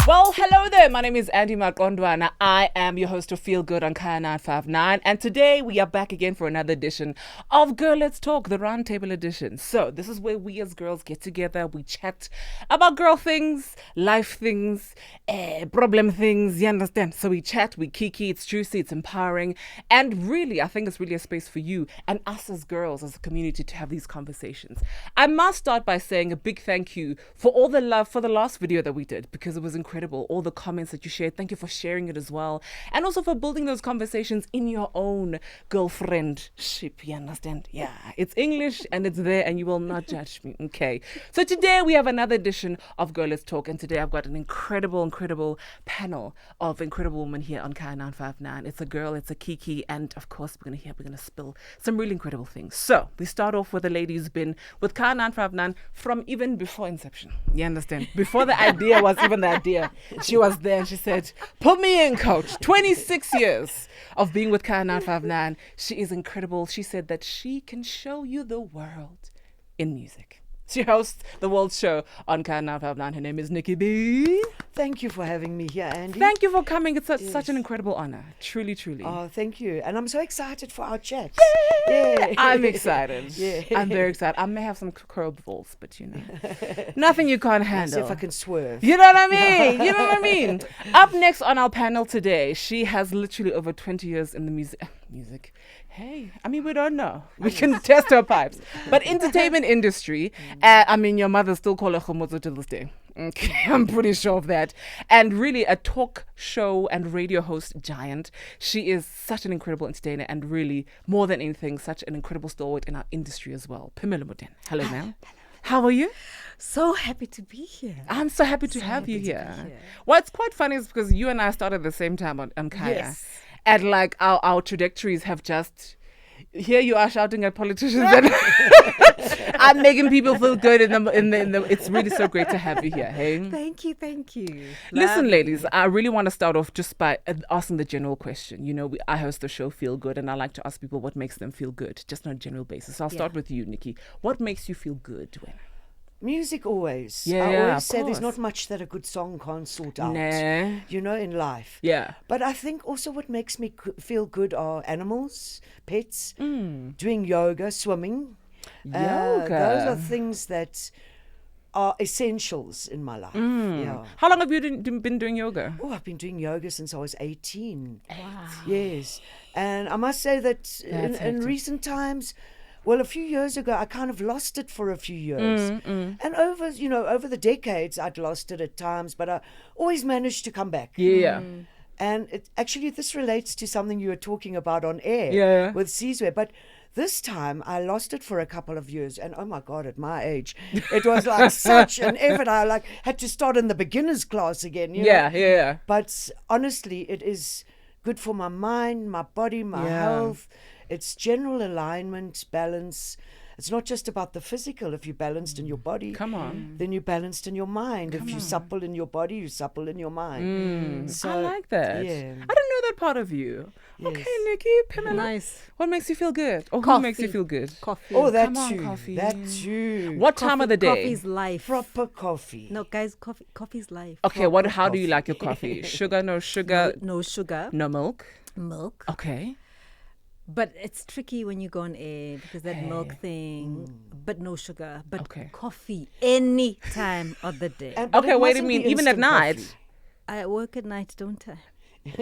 Well, hello there. My name is Andy Maqondwana. I am your host of Feel Good on Kaya 959. And today we are back again for another edition of Girl Let's Talk, the Roundtable Edition. So this is where we as girls get together. We chat about girl things, life things, problem things. You understand? So we chat, we kiki. It's juicy, it's empowering. And really, I think it's really a space for you and us as girls, as a community, to have these conversations. I must start by saying a big thank you for all the love for the last video that we did, because it was incredible. All the comments that you shared. Thank you for sharing it as well. And also for building those conversations in your own girlfriendship. You understand? Yeah. It's English and it's there and you will not judge me. Okay. So today we have another edition of Girl Let's Talk. And today I've got an incredible panel of incredible women here on Kaya 959. It's a girl, it's a kiki. And of course, we're going to spill some really incredible things. So we start off with a lady who's been with Kaya 959 from even before inception. You understand? Before the idea was even the idea. She was there and she said, put me in, coach. 26 years of being with Kaya 959. She is incredible. She said that she can show you the world in music. She hosts the World Show on Kaya 959. Her name is Nicky B. Thank you for having me here, Andy. Thank you for coming. It's such an incredible honor. Truly, truly. Oh, thank you. And I'm so excited for our chat. Yeah. I'm excited. Yeah. I'm very excited. I may have some curveballs, but you know, nothing you can't handle. See if I can swerve. You know what I mean? You know what I mean? Up next on our panel today, she has literally over 20 years in the music. Hey, I mean, we don't know. We can test her pipes. But entertainment industry, your mother still call her Khomotso to this day. Okay, I'm pretty sure of that. And really a talk show and radio host giant. She is such an incredible entertainer and really, more than anything, such an incredible stalwart in our industry as well. Phemelo Motene. Hello, ma'am. How are you? So happy to be here. I'm so happy to have you here. What's quite funny is because you and I started at the same time on Kaya. Yes. And like our trajectories have just, here you are shouting at politicians and I'm making people feel good in the it's really so great to have you here. Hey, Thank you. listen, ladies, I really want to start off just by asking the general question. You know, I host the show Feel Good, and I like to ask people what makes them feel good, just on a general basis. So I'll start with you, Nikki. What makes you feel good when? Music always. Yeah, I always of say there's course. not much that a good song can't sort out. Nah. You know, in life. Yeah. But I think also what makes me feel good are animals, pets, doing yoga, swimming. Yoga. Those are things that are essentials in my life. Yeah. How long have you been doing yoga? Oh, I've been doing yoga since I was 18. Wow. Yes. And I must say that in hectic. recent times, well, a few years ago, I kind of lost it for a few years. And over the decades, I'd lost it at times, but I always managed to come back. Yeah. And this relates to something you were talking about on air Yeah. with Sizwe. But this time, I lost it for a couple of years. And oh my God, at my age, it was like such an effort. I had to start in the beginner's class again. You know? Yeah. But honestly, it is good for my mind, my body, my health. It's general alignment, balance. It's not just about the physical. If you're balanced in your body, Come on. then you're balanced in your mind. If you're supple in your body, you're supple in your mind. So, I like that. Yeah. I didn't know that part of you. Yes. Okay, Nikki, Phemelo. Nice. What makes you feel good? Or who makes you feel good? Coffee. Oh, that Come on, too. coffee. That too. What time of the day? Coffee's life. Proper coffee. No, guys, coffee's life. Okay, how do you like your coffee? Sugar, no sugar, No sugar, no milk? milk. Okay. But it's tricky when you go on air because that milk thing, but no sugar. But Okay. coffee any time of the day. But Okay, it wait a mustn't minute. be Even at instant night? coffee. I work at night, don't I?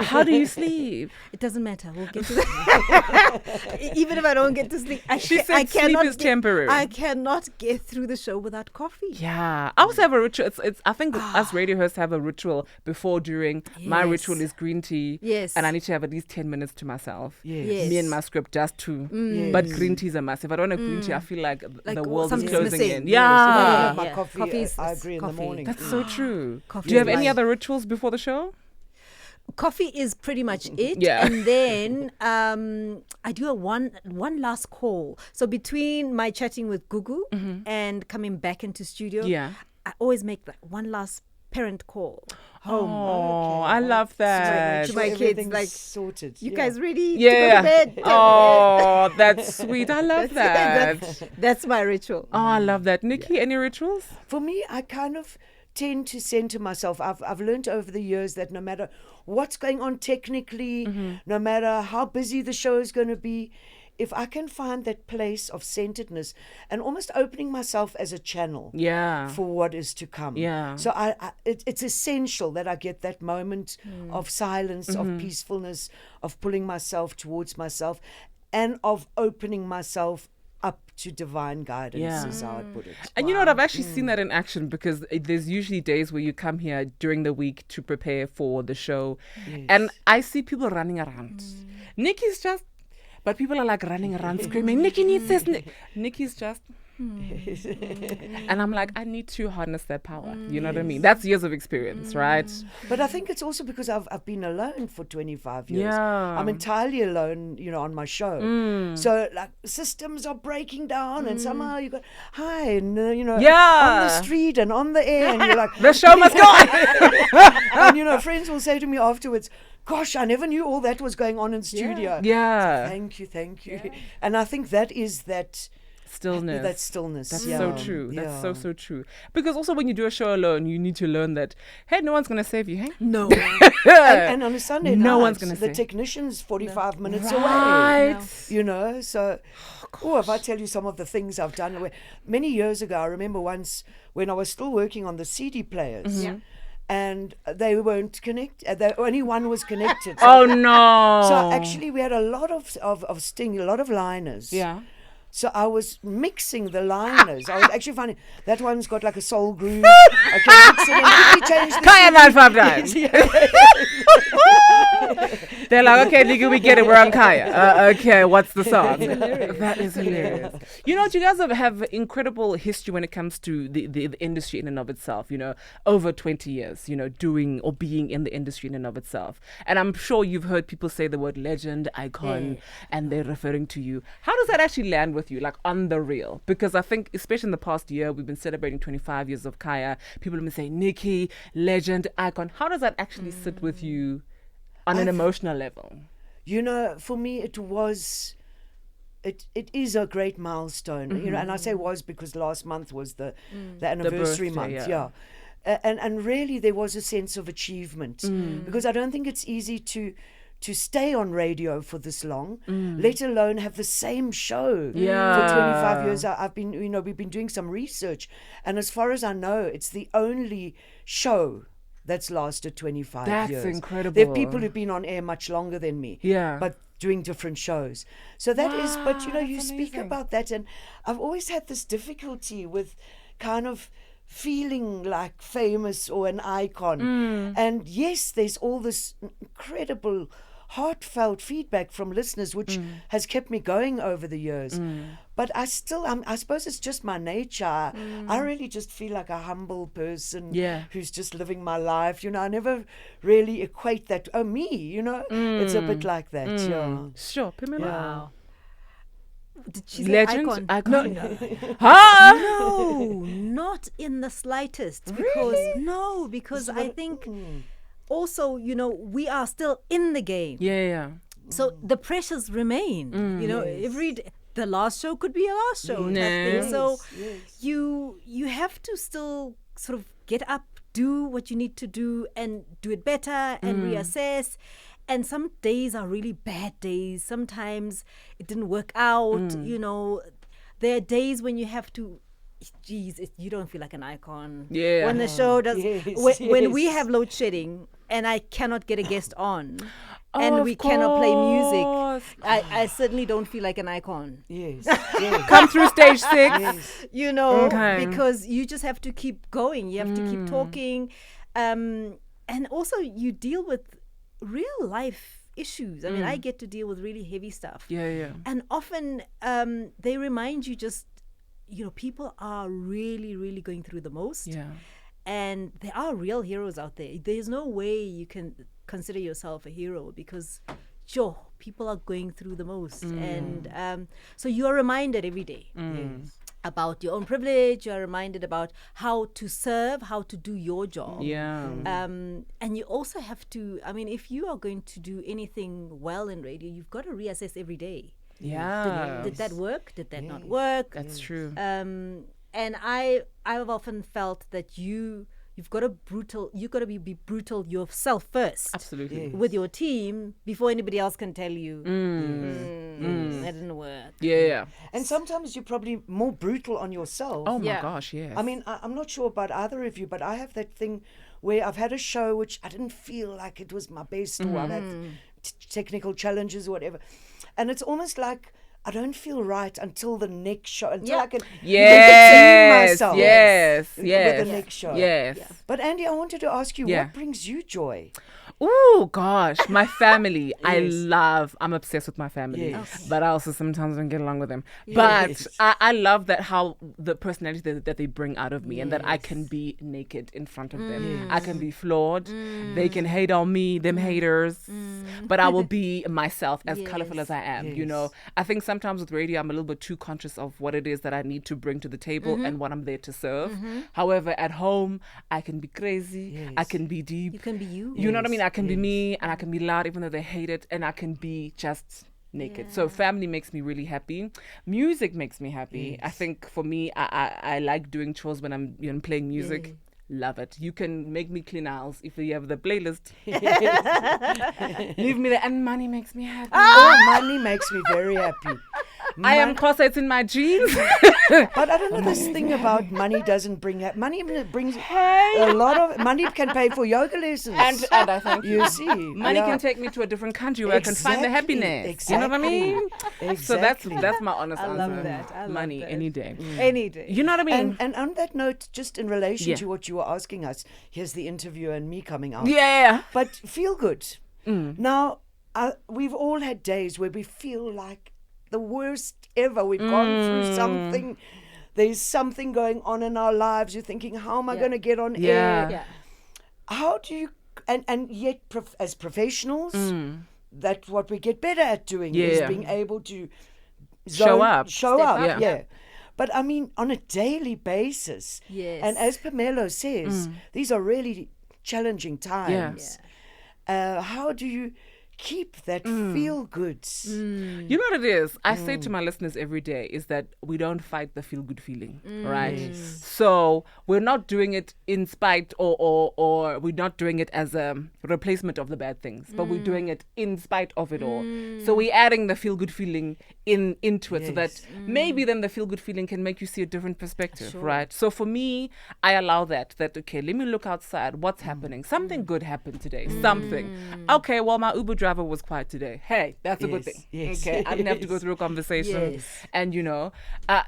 How do you sleep? It doesn't matter. We'll get to that. Even if I don't get to sleep, She said I sleep cannot is temporary. I cannot get through the show without coffee. Yeah, I also have a ritual. It's I think us radio hosts have a ritual before, during. My Yes. ritual is green tea. Yes. And I need to have at least 10 minutes to myself. Yes. Me and my script, just two. Yes. But green teas are massive. If I don't have green tea, I feel like Like the world is something's closing missing. in. Yes. If I don't Yeah. have my Yeah. coffee, Coffee is I agree in the coffee. morning. That's so true. Coffee Do you have is any life. other rituals before the show? Coffee is pretty much it. Yeah. And then I do a one last call. So between my chatting with Gugu and coming back into studio, Yeah. I always make that one last parent call. Oh, I love that. To my kids, everything's like, sorted. You yeah. guys ready Yeah. to go to bed? Oh, that's sweet. I love that. That's my ritual. Oh, I love that. Nikki, any rituals? For me, I kind of tend to center myself. I've learned over the years that no matter what's going on technically, no matter how busy the show is going to be, if I can find that place of centeredness and almost opening myself as a channel for what is to come. Yeah. So it's essential that I get that moment of silence, of peacefulness, of pulling myself towards myself, and of opening myself up to divine guidance, is how I put it. And you know what? I've actually seen that in action, because there's usually days where you come here during the week to prepare for the show. Yes. And I see people running around. Nikki's just, but people are like running around screaming, Nikki needs this. Nikki's just, and I'm like, I need to harness that power. You know what I mean? That's years of experience, right? But I think it's also because I've been alone for 25 years. Yeah. I'm entirely alone, on my show. So like systems are breaking down, and somehow you go, hi, and on the street and on the air, and you're like, The show must go. and friends will say to me afterwards, gosh, I never knew all that was going on in studio. Yeah. So thank you. And I think that is that Stillness. That stillness. That's so true. That's so true. Because also when you do a show alone, you need to learn that, hey, no one's going to save you, hey? No. and on a Sunday No night, one's gonna the say. technician's 45 minutes Right. away. So, if I tell you some of the things I've done. Many years ago, I remember once when I was still working on the CD players. And they weren't connected. Only one was connected. Oh, no. So actually, we had a lot of sting, a lot of liners. Yeah. So I was mixing the liners. I was actually finding that one's got like a soul groove. I can mix it and quickly change the Kaya 959. They're like, okay, nigga, we get it. We're on Kaya. Okay, what's the song? That is hilarious. You know, you guys have incredible history when it comes to the industry in and of itself. Over 20 years, doing or being in the industry in and of itself. And I'm sure you've heard people say the word legend, icon, and they're referring to you. How does that actually land with you, like on the real? Because I think, especially in the past year, we've been celebrating 25 years of Kaya. People have been saying, Nikki, legend, icon. How does that actually sit with you on an emotional level? For me, it is a great milestone. And I say was because last month was the anniversary birthday, month. And really there was a sense of achievement, because I don't think it's easy to stay on radio for this long, let alone have the same show for 25 years. I've been, we've been doing some research, and as far as I know, it's the only show that's lasted 25 years. That's incredible. There are people who've been on air much longer than me, but doing different shows. So that is, but you speak amazing. about that, and I've always had this difficulty with kind of feeling like famous or an icon. And yes, there's all this incredible heartfelt feedback from listeners, which has kept me going over the years. But I still, I suppose it's just my nature. I really just feel like a humble person who's just living my life. I never really equate that, me, it's a bit like that. Sure, Phemelo. Wow. Did she say Legend, icon? icon. Huh? No, not in the slightest. Because I think also, we are still in the game. Yeah. So the pressures remain. The last show could be a last show. type thing. So you have to still sort of get up, do what you need to do, and do it better and reassess. And some days are really bad days. Sometimes it didn't work out. There are days when you have to, you don't feel like an icon. Yeah. When the show does, when we have load shedding and I cannot get a guest on, and we cannot play music, I certainly don't feel like an icon. Yes. Come through stage 6. Because you just have to keep going. You have to keep talking. And also you deal with real life issues. I mean, I get to deal with really heavy stuff. Yeah. And often they remind you just, people are really, really going through the most. Yeah. And there are real heroes out there. There's no way you can consider yourself a hero because, people are going through the most. And so you are reminded every day about your own privilege. You're reminded about how to serve, how to do your job. Yeah. And you also have to, if you are going to do anything well in radio, you've got to reassess every day. Yeah. Did that work? Did that not work? That's true. And I've often felt that you you've got to be brutal yourself first. Absolutely. Yes. With your team before anybody else can tell you that didn't work. Yeah. And sometimes you're probably more brutal on yourself. Oh my Yeah. gosh, yes. I mean, I'm not sure about either of you, but I have that thing where I've had a show which I didn't feel like it was my best, or I've had technical challenges or whatever. And it's almost like I don't feel right until the next show, until I can even get to yes, myself yes, with yes, the next show. yes. But Andy, I wanted to ask you, Yeah. what brings you joy? Oh gosh, my family. Yes. I'm obsessed with my family, Yes. but I also sometimes don't get along with them. Yes. But I love that how the personality that they bring out of me, and that I can be naked in front of them. I can be flawed. They can hate on me, them haters, but I will be myself, as colorful as I am. You know, I think sometimes with radio, I'm a little bit too conscious of what it is that I need to bring to the table and what I'm there to serve. However, at home, I can be crazy. I can be deep. You can be you. You know what I mean? I can be me, and I can be loud even though they hate it, and I can be just naked. So family makes me really happy. Music makes me happy. I think for me, I like doing chores when I'm playing music. Love it. You can make me clean house if you have the playlist. Leave me there, and money makes me happy. Oh, money makes me very happy. I am Xhosa, it's in my genes. But I don't know this thing about money doesn't bring money brings a lot of money can pay for yoga lessons. and I think you see, money can take me to a different country where I can find the Exactly, happiness. You know what I mean? Exactly. So that's my honest I answer. love that. I love Money that. any day. Any day. You know what I mean? And on that note, just in relation Yeah. to what you were asking us, here's the interview and me coming out. Yeah. But feel good. Now, we've all had days where we feel like the worst ever. We've gone through something. There's something going on in our lives. You're thinking, how am I going to get on air? Yeah. How do you, and yet as professionals, that's what we get better at doing, is Yeah. being able to Show up. Show Step up, up, yeah. But I mean, on a daily basis. Yes. And as Phemelo says, these are really challenging times. How do you keep that feel good? You know what it is? I say to my listeners every day is that we don't fight the feel good feeling, right? So we're not doing it in spite or we're not doing it as a replacement of the bad things, but we're doing it in spite of it all. So we're adding the feel good feeling into it so that maybe then the feel good feeling can make you see a different perspective, right? So for me, I allow that okay, let me look outside. What's happening? Something good happened today. Something. Okay, well, my Uber driver was quiet today. Hey, that's a good Yes, thing. yes, Okay, I didn't have to go yes. through a conversation. Yes. And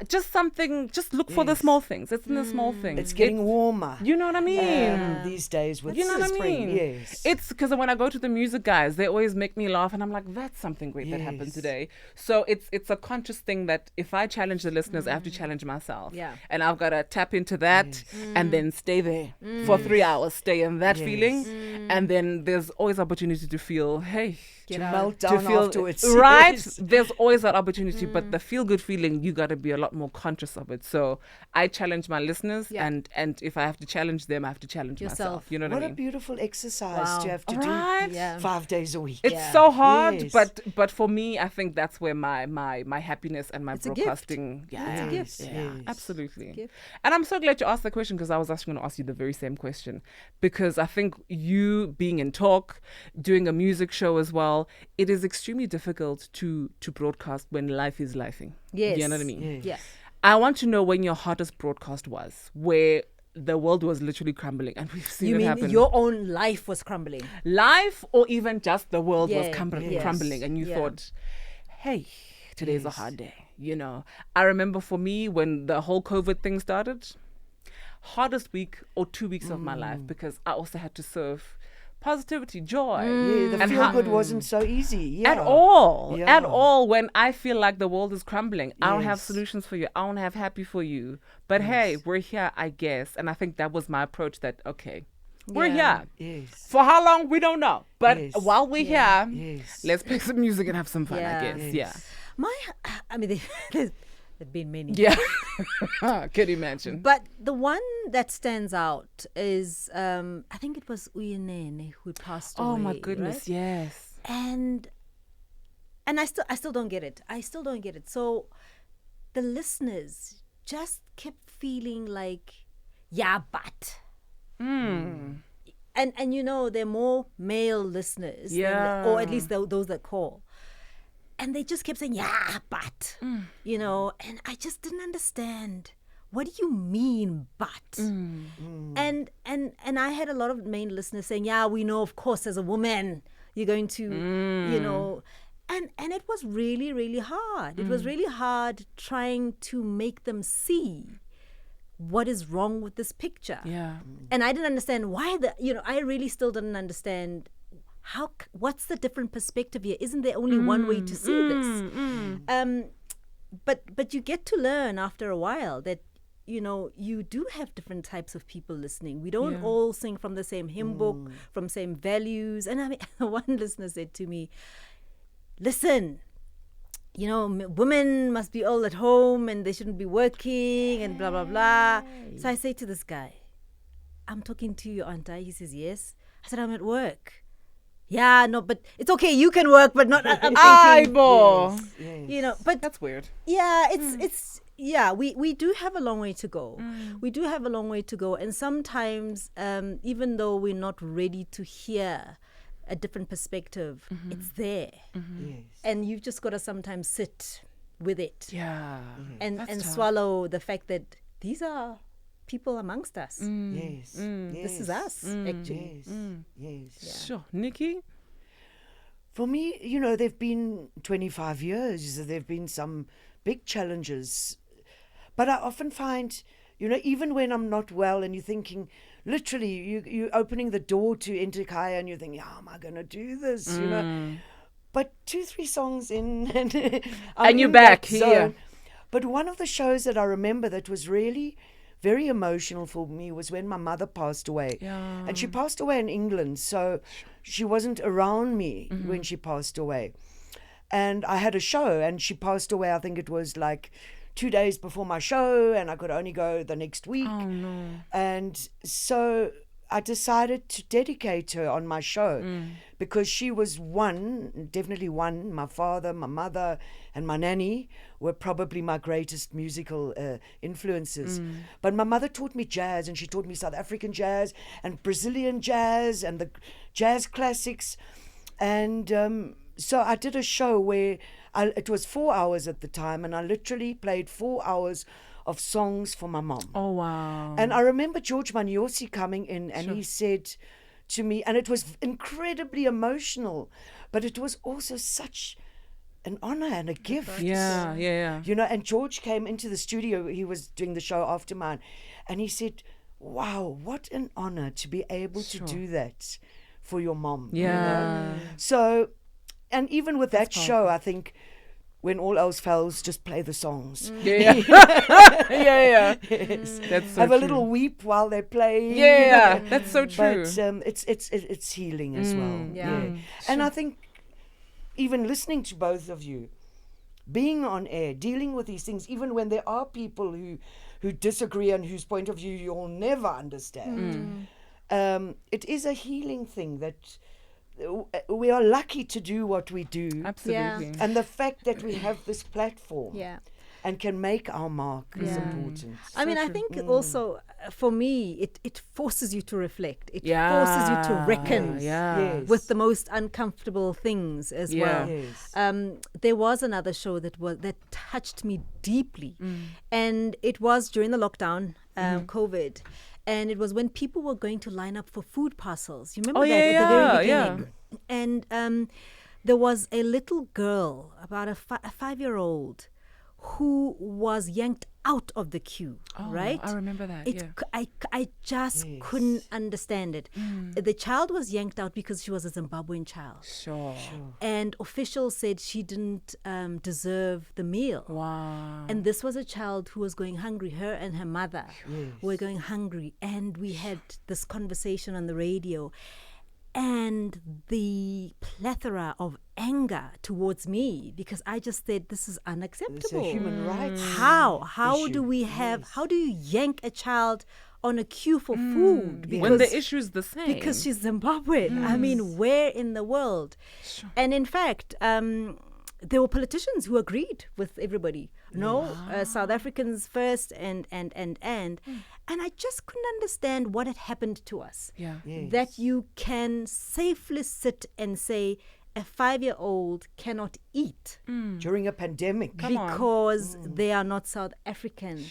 just something, just look for the Yes. small things. It's in the small things. It's getting warmer You know what I mean? these days with You know what I spring. mean? Yes. It's because when I go to the music guys, they always make me laugh, and I'm like, that's something great that happened Yes. today. So it's a conscious thing that if I challenge the listeners, I have to challenge myself. Yeah. And I've got to tap into that and then stay there for 3 hours, stay in that feeling. And then there's always opportunity to feel, hey, to out. melt to down feel afterwards. right. Yes. There's always that opportunity, but the feel good feeling, you got to be a lot more conscious of it. So I challenge my listeners, Yeah. and if I have to challenge them, I have to challenge Yourself. myself. You know what What I a mean? beautiful exercise Wow. to have to Right? do Yeah. 5 days a week. It's Yeah. so hard, Yes. but for me, I think that's where my happiness and my It's a gift. broadcasting, yeah, It's a gift. yeah, Yes. absolutely. gift. And I'm so glad you asked the question because I was actually going to ask you the very same question because I think you being in talk, doing a music show as well, it is extremely difficult to broadcast when life is lifing. Yes. You know what I mean? Yes. Yeah. I want to know when your hottest broadcast was, where the world was literally crumbling, and we've seen You it mean happen. your own life was crumbling? Life, or even just the world was Yeah, crumbling, yes. and you Yeah. thought, hey, today's a hard day. I remember for me when the whole COVID thing started, hardest week or 2 weeks of my life because I also had to serve positivity, joy. Yeah, the And feel how- good wasn't so easy. Yeah. At all. Yeah. At all. When I feel like the world is crumbling, I don't have Yes. solutions for you. I don't have happy for you. But hey, we're here, I guess. And I think that was my approach that, okay, we're Yeah. here. Yes. For how long, we don't know. But Yes. while we're Yeah. here, Yes. let's play some music and have some fun, Yeah. I guess. Yes. I mean, there've been many. Yeah. Yeah. Can you imagine? But the one that stands out is, I think it was Uyinene who passed away. Oh my goodness, right? yes. And I still don't get it. I still don't get it. So the listeners just kept feeling like, yeah, but And you know, there are more male listeners, or at least those that call. And they just kept saying, yeah, but, you know, and I just didn't understand. What do you mean, but? And I had a lot of main listeners saying, yeah, we know, of course, as a woman, you're going to, you know, and it was really, really hard. It was really hard trying to make them see what is wrong with this picture. Yeah. And I didn't understand why I really still didn't understand what's the different perspective here? Isn't there only one way to see this? But you get to learn after a while that, you know, you do have different types of people listening. We don't all sing from the same hymn book, from same values. And I mean, one listener said to me, listen, you know, women must be all at home and they shouldn't be working and blah, blah, blah. So I say to this guy, I'm talking to you, aren't I? He says, yes. I said, I'm at work. Yeah, no, but it's okay. You can work, but not. I'm thinking, Yes. you know, but That's weird. yeah, it's we do have a long way to go. We do have a long way to go, and sometimes, even though we're not ready to hear a different perspective, it's there, Yes. and you've just got to sometimes sit with it, Yeah. and That's tough. swallow the fact that these are people amongst us. Yes. This is us, actually. Yes. Yes. Sure. Nikki? For me, you know, they've been 25 years. There've been some big challenges. But I often find, you know, even when I'm not well and you're thinking, literally, you're opening the door to enter Kaya and you're thinking, how am I going to do this, you know? But 2-3 songs in and And you're in back that here. zone. But one of the shows that I remember that was really very emotional for me was when my mother passed away. Yeah. And she passed away in England, so she wasn't around me when she passed away. And I had a show, and she passed away, I think it was like 2 days before my show, and I could only go the next week. Oh, no. And so I decided to dedicate her on my show because she was definitely one. My father, my mother, and my nanny were probably my greatest musical influences. But my mother taught me jazz, and she taught me South African jazz and Brazilian jazz and the jazz classics. And so I did a show where it was 4 hours at the time, and I literally played 4 hours of songs for my mom. Oh, wow. And I remember George Maniosi coming in, and he said to me, and it was incredibly emotional, but it was also such an honor and a gift. Yeah. You know, and George came into the studio, he was doing the show after mine, and he said, wow, what an honor to be able to do that for your mom. you know? So, and even with that show, I think, when all else fails, just play the songs. Yeah. Yes. That's so Have a true. little weep while they're playing. Yeah, that's so true. But it's healing as well. Yeah. And I think even listening to both of you, being on air, dealing with these things, even when there are people who disagree and whose point of view you'll never understand, it is a healing thing that we are lucky to do what we do. Absolutely. And the fact that we have this platform Yeah. and can make our mark is Yeah. important. I mean, I think also for me, it forces you to reflect. It forces you to reckon Yes. with the most uncomfortable things as well. Yes. There was another show that touched me deeply, and it was during the lockdown, COVID. And it was when people were going to line up for food parcels. You remember that at the very beginning? And there was a little girl, about a 5-year-old, who was yanked out of the queue, right? I remember that, I just couldn't understand it. The child was yanked out because she was a Zimbabwean child. Sure. And officials said she didn't deserve the meal. Wow. And this was a child who was going hungry. Her and her mother were going hungry. And we had this conversation on the radio. And the plethora of anger towards me, because I just said, this is unacceptable. It's a human rights. How issue. do we have, how do you yank a child on a queue for food? When the issue is the same. Because she's Zimbabwean. I mean, where in the world? And in fact, there were politicians who agreed with everybody. No, South Africans first, and And I just couldn't understand what had happened to us. Yeah. Yes. That you can safely sit and say a 5-year-old cannot eat During a pandemic. Come on. because they are not South African.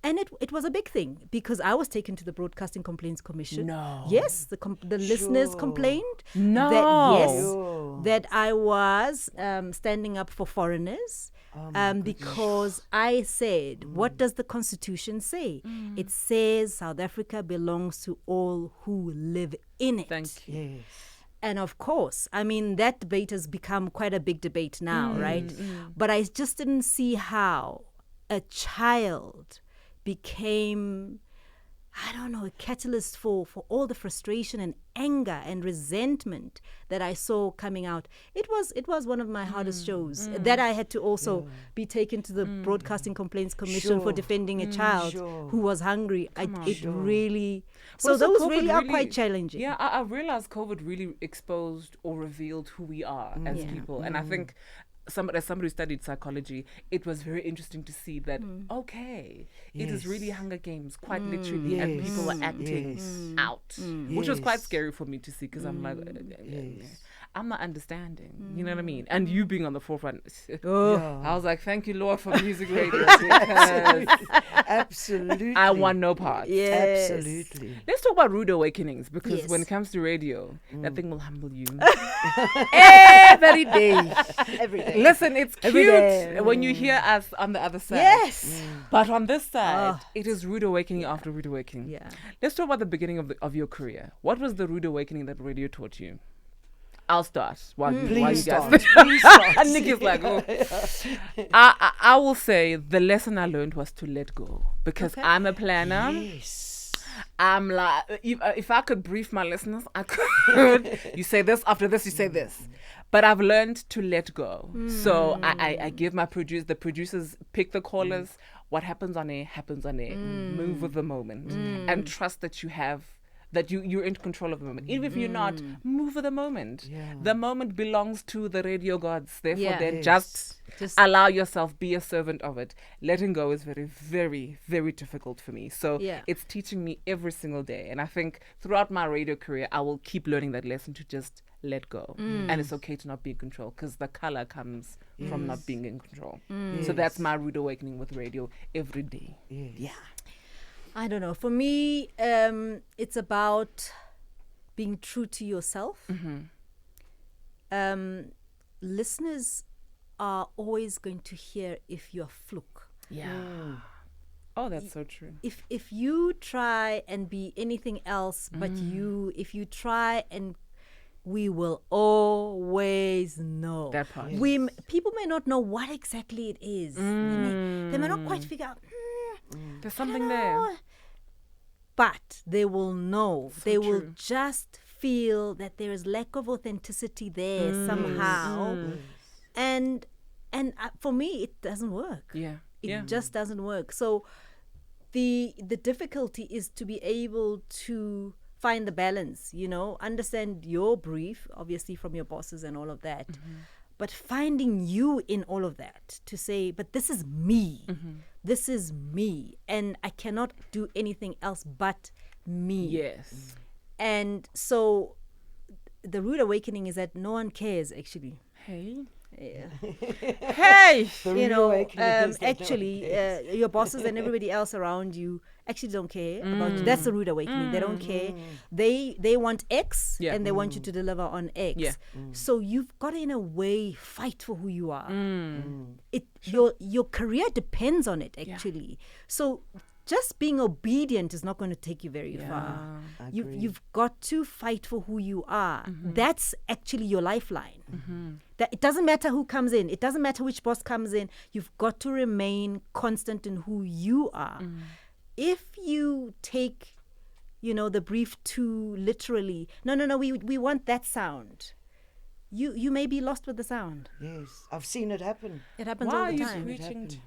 And it was a big thing because I was taken to the Broadcasting Complaints Commission. No. Yes, the listeners complained. No. That, yes, Sure. that I was standing up for foreigners because I said, what does the Constitution say? It says South Africa belongs to all who live in it. Thank you. Yes. And of course, I mean, that debate has become quite a big debate now, right? But I just didn't see how a child became, I don't know, a catalyst for all the frustration and anger and resentment that I saw coming out. It was one of my hardest shows that I had to also be taken to the Broadcasting Complaints Commission for Sure. defending a child Sure. who was hungry. It really, But so also those COVID really are quite challenging. Yeah, I realized COVID really exposed or revealed who we are as Yeah. people. And I think as somebody who studied psychology, it was very interesting to see that, okay, it is really Hunger Games, quite literally, and people were acting out, which was quite Yes. scary for me to see because I'm like, Yes. I'm not understanding, you know what I mean? And you being on the forefront, Yeah. I was like, thank you, Lord, for music radio, because Absolutely. I want no part. Yes. Absolutely. Let's talk about rude awakenings because Yes. when it comes to radio, that thing will humble you every day. Every day. Listen, it's Every cute day. when you hear us on the other side. Yes. But on this side, Oh. it is rude awakening after rude awakening. Yeah. Let's talk about the beginning of your career. What was the rude awakening that radio taught you? I'll start. While you Please guys start. Please start. and Nicky's like, oh. I will say the lesson I learned was to let go because Okay. I'm a planner. Yes. I'm like, if I could brief my listeners, I could. You say this, after this, you say this. But I've learned to let go. So I give the producers pick the callers. What happens on air, happens on air. Move with the moment. And trust that you have, that you're in control of the moment. Even if you're not, move with the moment. Yeah. The moment belongs to the radio gods. Therefore, Yeah. then Yes. just Just- allow yourself, be a servant of it. Letting go is very, very, very difficult for me. So Yeah. it's teaching me every single day. And I think throughout my radio career, I will keep learning that lesson to just let go. And it's okay to not be in control because the color comes from not being in control. So that's my rude awakening with radio every day. Yes. Yeah. I don't know. For me, it's about being true to yourself. Listeners are always going to hear if you're fluke. Yeah. Oh, that's so true. If you try and be anything else but if you try and we will always know. That part. People may not know what exactly it is. They may not quite figure out. There's I something don't there. know. But they will know. So they will true. just feel that there is lack of authenticity there somehow. And for me, it doesn't work. Yeah. It just doesn't work. So the difficulty is to be able to find the balance, understand your brief, obviously from your bosses and all of that. But finding you in all of that to say, but this is me. This is me. And I cannot do anything else but me. Yes. And so the rude awakening is that no one cares, actually. Hey. Yeah. Hey. The rude awakening is that no one actually, cares. your bosses and everybody else around you actually don't care about you. That's the rude awakening. They don't care. They want X Yeah. and they want you to deliver on X. Yeah. So you've got to, in a way, fight for who you are. Your career depends on it, actually. So just being obedient is not going to take you very far. You've got to fight for who you are. That's actually your lifeline. That it doesn't matter who comes in. It doesn't matter which boss comes in. You've got to remain constant in who you are. If you take, the brief too literally, no, we want that sound. You may be lost with the sound. Yes. I've seen it happen. It happens Why all are the you time. preaching?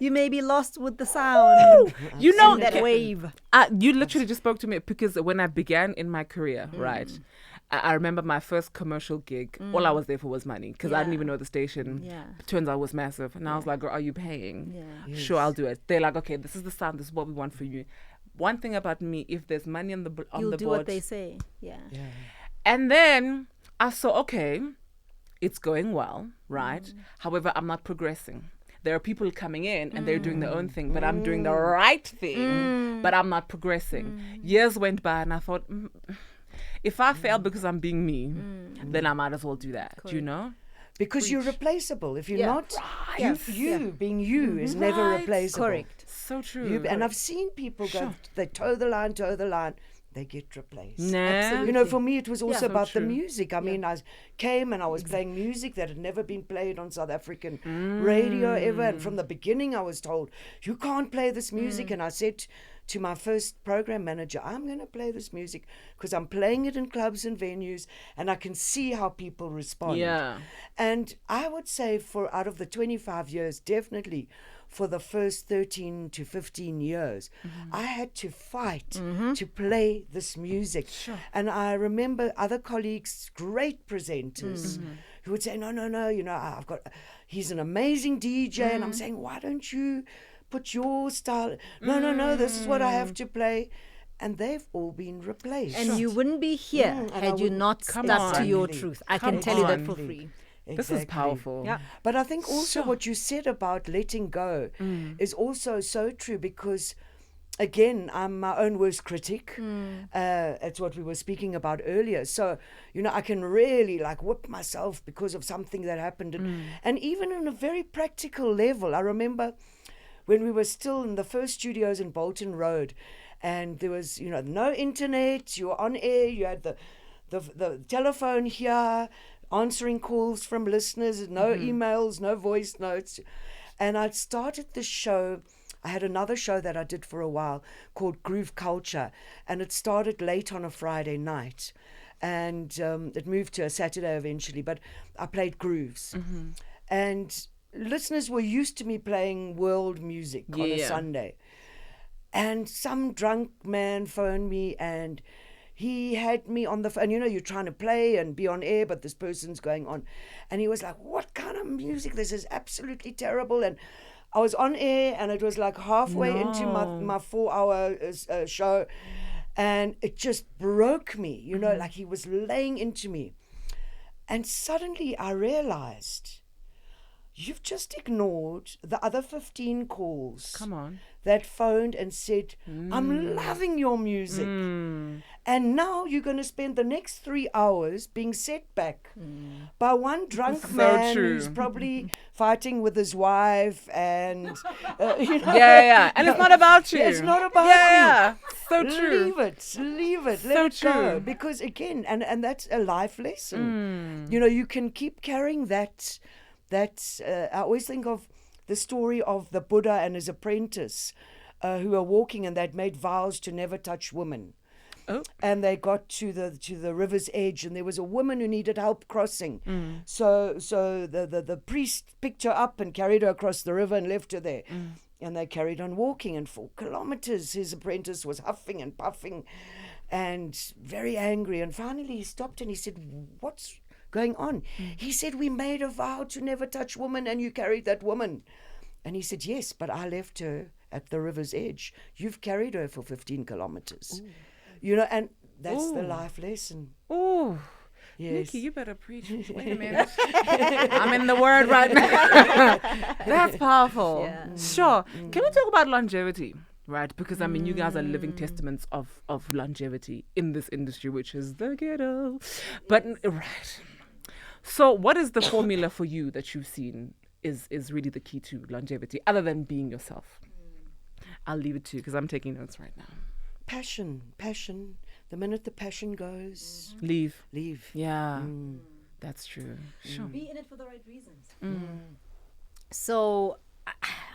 You may be lost with the sound. You know that wave. You literally just spoke to me because when I began in my career, right, I remember my first commercial gig. All I was there for was money because I didn't Yeah. even know the station. Yeah. Turns out it was massive. And I was like, girl, are you paying? Yeah. Sure, I'll do it. They're like, okay, this is the sound. This is what we want for you. One thing about me, if there's money on the You'll the do board. what they say. Yeah. And then I saw, okay, it's going well, right? However, I'm not progressing. There are people coming in and they're doing their own thing, but I'm doing the right thing, but I'm not progressing. Years went by and I thought, if I fail because I'm being me, then I might as well do that, you know? Because you're replaceable. If you're Yeah. not, you being you is never Right. replaceable. Correct. So true. And I've seen people go, they toe the line, they get replaced. Nah. You know, for me, it was also So about the true. music. I mean, I came and I was playing music that had never been played on South African radio ever. And from the beginning, I was told, you can't play this music. And I said to my first program manager, I'm going to play this music because I'm playing it in clubs and venues and I can see how people respond. Yeah. And I would say for out of the 25 years, definitely for the first 13 to 15 years, I had to fight to play this music. And I remember other colleagues, great presenters, who would say, no, you know, he's an amazing DJ. And I'm saying, why don't you put your style? No, this is what I have to play. And they've all been replaced. And you wouldn't be here and I had you wouldn't- not Come stuck to on. your Exactly. truth. I Come can tell you that on. for free. This is powerful. Yeah. But I think also what you said about letting go is also so true because, again, I'm my own worst critic. It's what we were speaking about earlier. So, you know, I can really like whip myself because of something that happened. And even on a very practical level, I remember when we were still in the first studios in Bolton Road and there was, you know, no internet, you were on air, you had the telephone here, answering calls from listeners, no emails, no voice notes. And I'd started this show. I had another show that I did for a while called Groove Culture, and it started late on a Friday night. And it moved to a Saturday eventually, but I played grooves. And listeners were used to me playing world music on a Sunday. And some drunk man phoned me and he had me on the phone. You know, you're trying to play and be on air, but this person's going on. And he was like, what kind of music? This is absolutely terrible. And I was on air and it was like halfway into my 4-hour show. And it just broke me, you know, like he was laying into me. And suddenly I realized, you've just ignored the other 15 calls. Come on. That phoned and said, I'm loving your music. And now you're going to spend the next 3 hours being set back by one drunk So man true. who's probably fighting with his wife and, you know. Yeah. And it's not about you. It's not about Yeah. So you. true. Leave it, So let it go. true. Because again, and that's a life lesson. You know, you can keep carrying that. I always think of the story of the Buddha and his apprentice who were walking and they'd made vows to never touch women. Oh. And they got to the river's edge and there was a woman who needed help crossing. So the priest picked her up and carried her across the river and left her there. And they carried on walking, and for kilometers his apprentice was huffing and puffing and very angry. And finally he stopped and he said, what's going on? He said, we made a vow to never touch women and you carried that woman. And he said, yes, but I left her at the river's edge. You've carried her for 15 kilometers. You know, and that's the life lesson. Ooh. Yes. Nicky, you better preach. Wait a minute. I'm in the word right now. That's powerful. Yeah. Sure. Can we talk about longevity? Right, because I mean, you guys are living testaments of longevity in this industry, which is the ghetto. But right. So, what is the formula for you that you've seen is really the key to longevity, other than being yourself? I'll leave it to you because I'm taking notes right now. Passion. The minute the passion goes, Leave. Yeah. That's true. Sure. Be in it for the right reasons. So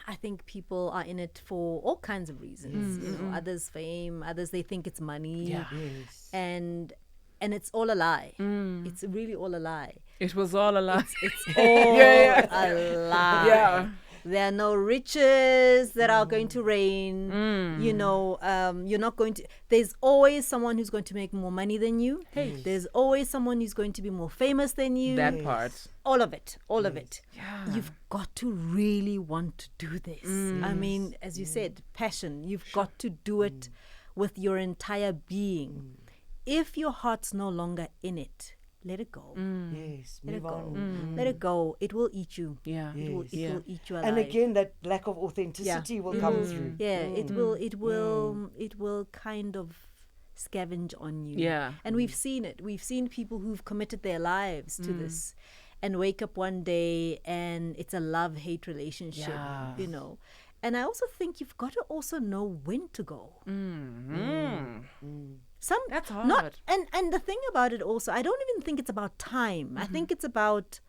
I think people are in it for all kinds of reasons. You know, others fame, others they think it's money. Yeah. Yes. And it's all a lie. It's really all a lie. It was all a lie. It's all a lie. Yeah. There are no riches that are going to reign. You know, you're not going to. There's always someone who's going to make more money than you. Hey, there's always someone who's going to be more famous than you. That part. All of it, all of it. Yeah. You've got to really want to do this. I mean, as you said, passion. You've got to do it with your entire being. If your heart's no longer in it, let it go. Yes, Let it move go. on. Let it go. It will eat you. Yeah. It will eat you alive. And again, that lack of authenticity will come through. Yeah, it will kind of scavenge on you. Yeah. And we've seen it. We've seen people who've committed their lives to this and wake up one day and it's a love-hate relationship, Yeah. you know. And I also think you've got to also know when to go. That's hard. Not, and the thing about it also, I don't even think it's about time. I think it's about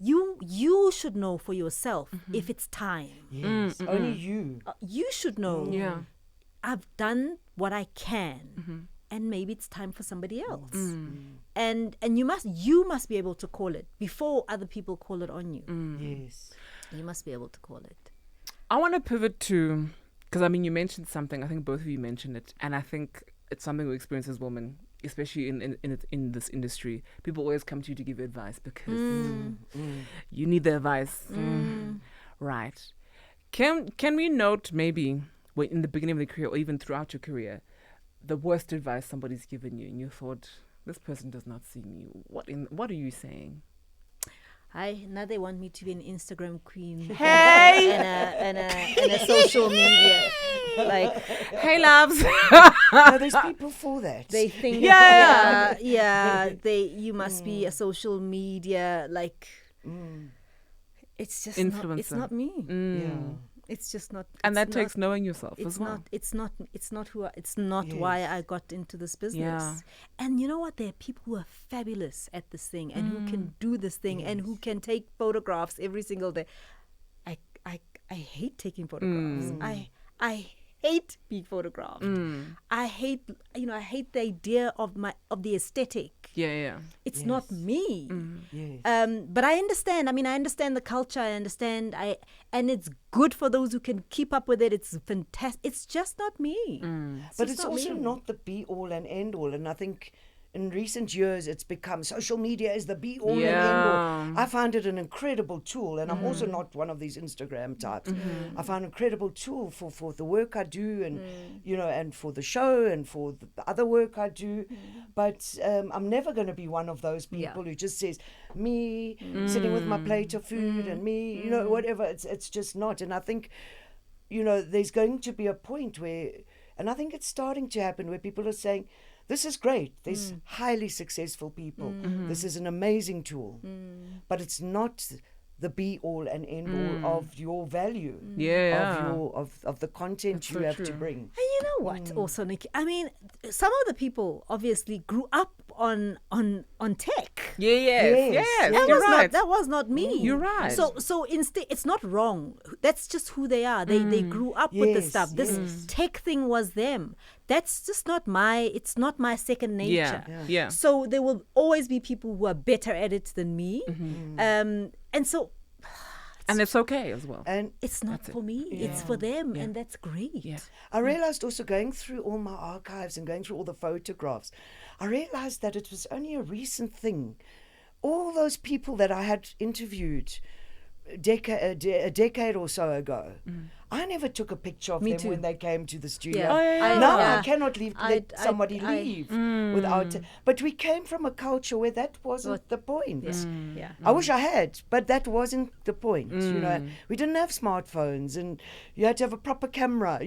you should know for yourself if it's time. Yes, only you. You should know. Yeah. I've done what I can, and maybe it's time for somebody else. And you must be able to call it before other people call it on you. Yes. You must be able to call it. I want to pivot to, because I mean, you mentioned something. I think both of you mentioned it, and I think it's something we experience as women, especially in this industry. People always come to you to give advice because you need the advice, right? Can we note maybe when in the beginning of the career or even throughout your career, the worst advice somebody's given you, and you thought, this person does not see me. What are you saying? Now they want me to be an Instagram queen. Hey! and a social media. Like, Hey, loves. No, there's people for that. they think, Yeah. you must be a social media, like, it's just not, it's Influencer. not me. Yeah. It's just not. And it's that not- takes knowing yourself It's as well. it's not who. It's not why I got into this business. Yeah. And you know what? There are people who are fabulous at this thing and who can do this thing and who can take photographs every single day. I hate taking photographs. I hate being photographed. I hate the idea of the aesthetic. Yeah. It's not me. Yes. But I understand. I mean, I understand the culture. I understand. And it's good for those who can keep up with it. It's fantastic. It's just not me. But just it's not also me. not the be all and end all. And I think in recent years, it's become social media is the be all and end all. I find it an incredible tool. And I'm also not one of these Instagram types. I find an incredible tool for the work I do and, and for the show and for the other work I do. But I'm never going to be one of those people who just says, me sitting with my plate of food and me, whatever. It's just not. And I think, there's going to be a point where, and I think it's starting to happen where people are saying, this is great. There's highly successful people. This is an amazing tool. But it's not the be all and end all of your value. Of the content That's you so have true. to bring. And you know what? Also, Nikki, I mean, some of the people obviously grew up on tech. Yes. That was not me. You're right. So instead, it's not wrong. That's just who they are. They grew up with the Yes, stuff. This tech thing was them. That's just not it's not my second nature. Yeah. So there will always be people who are better at it than me. And so And it's okay as well. And it's not for me. It's for them. And that's great. Yeah. I realized also going through all my archives and going through all the photographs, I realized that it was only a recent thing. All those people that I had interviewed a decade or so ago, I never took a picture of Me them too. when they came to the studio. Yeah. Oh, yeah, Now yeah. I cannot let somebody leave without. But we came from a culture where that wasn't the point. Yeah. I wish I had, but that wasn't the point. We didn't have smartphones, and you had to have a proper camera,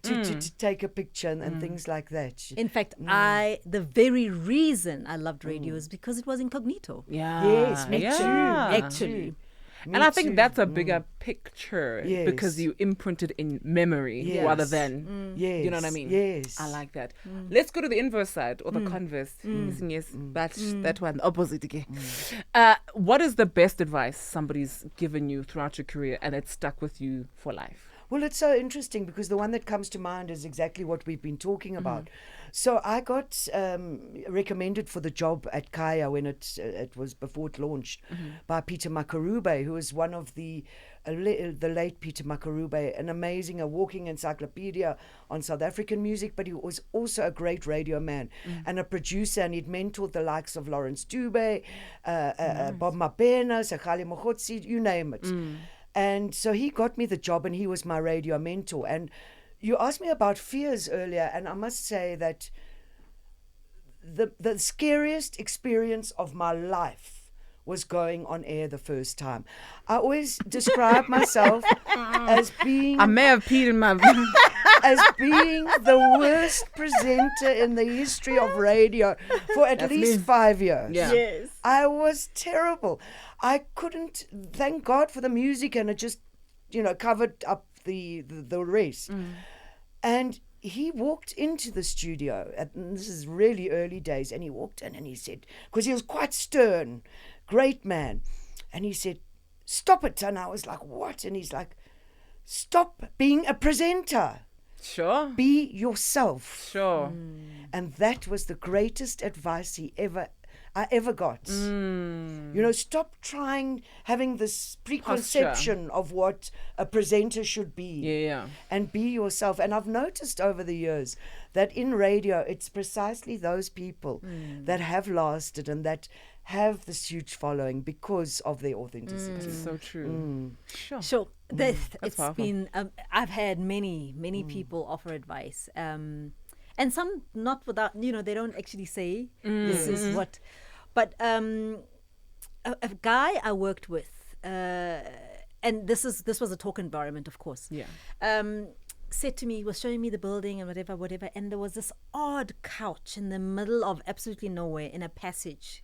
to take a picture and things like that. In fact, the very reason I loved radio is because it was incognito. Yeah. Yes, me too. Actually. And I think that's a bigger picture Yes. because you imprint it in memory Yes. rather than, Yes. you know what I mean? Yes. I like that. Let's go to the inverse side or the converse. Yes, that one, opposite again. What is the best advice somebody's given you throughout your career and it's stuck with you for life? Well, it's so interesting because the one that comes to mind is exactly what we've been talking about. So I got recommended for the job at Kaya when it was before it launched by Peter Makarube, who is one of the the late Peter Makarube, an amazing, a walking encyclopedia on South African music, but he was also a great radio man and a producer, and he'd mentored the likes of Lawrence Dube, Bob Mabena, Sekali Mogotsi, you name it. And so he got me the job, and he was my radio mentor. And you asked me about fears earlier, and I must say that the scariest experience of my life was going on air the first time. I always describe myself as being... I may have peed in my... as being the worst presenter in the history of radio for at least 5 years. Yeah. Yes. I was terrible. I couldn't... Thank God for the music, and it just, covered up the rest. And he walked into the studio, and this is really early days, and he walked in and he said, because he was quite stern, great man, and he said, "Stop it." And I was like, "What?" And he's like, "Stop being a presenter. Sure. Be yourself." Sure. And that was the greatest advice I ever got. Stop having this preconception of what a presenter should be. Yeah. And be yourself. And I've noticed over the years that in radio, it's precisely those people that have lasted and that have this huge following because of their authenticity. So true. Sure. Sure. It's powerful. been, I've had many people offer advice. And some not without, they don't actually say this is what. But a guy I worked with, and this was a talk environment, of course. Yeah. Said to me, was showing me the building and whatever, and there was this odd couch in the middle of absolutely nowhere in a passage.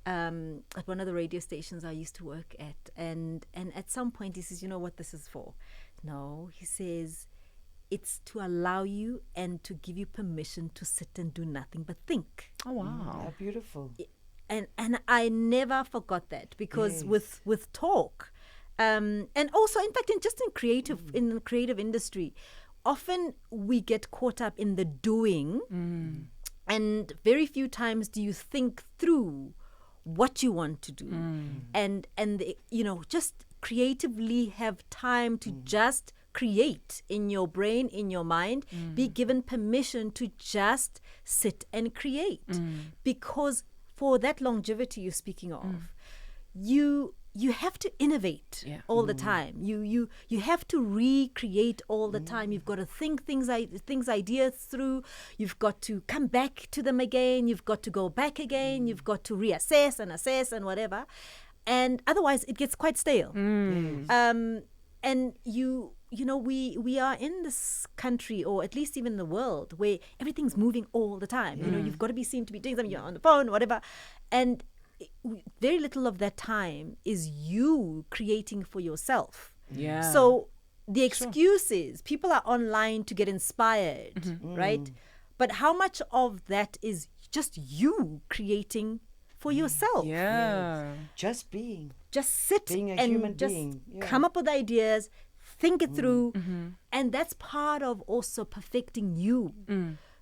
At one of the radio stations I used to work at, and at some point he says, "You know what this is for?" No, he says, "It's to allow you and to give you permission to sit and do nothing but think." Oh, wow. How beautiful. And I never forgot that, because with talk, and also in fact in the creative industry, often we get caught up in the doing, and very few times do you think through what you want to do, and just creatively have time to just create in your brain, in your mind, be given permission to just sit and create, because for that longevity you're speaking of, you have to innovate all the time. You have to recreate all the time. You've got to think ideas through. You've got to come back to them again. You've got to go back again. You've got to reassess and assess and whatever. And otherwise it gets quite stale. And we are in this country, or at least even the world, where everything's moving all the time. You've got to be seen to be doing something, you're on the phone, whatever. And very little of that time is you creating for yourself. Yeah. So the excuse is people are online to get inspired, right? But how much of that is just you creating for yourself? Yeah. Just being. Just sit Being a and human just being. Yeah. come up with ideas, think it through, and that's part of also perfecting you.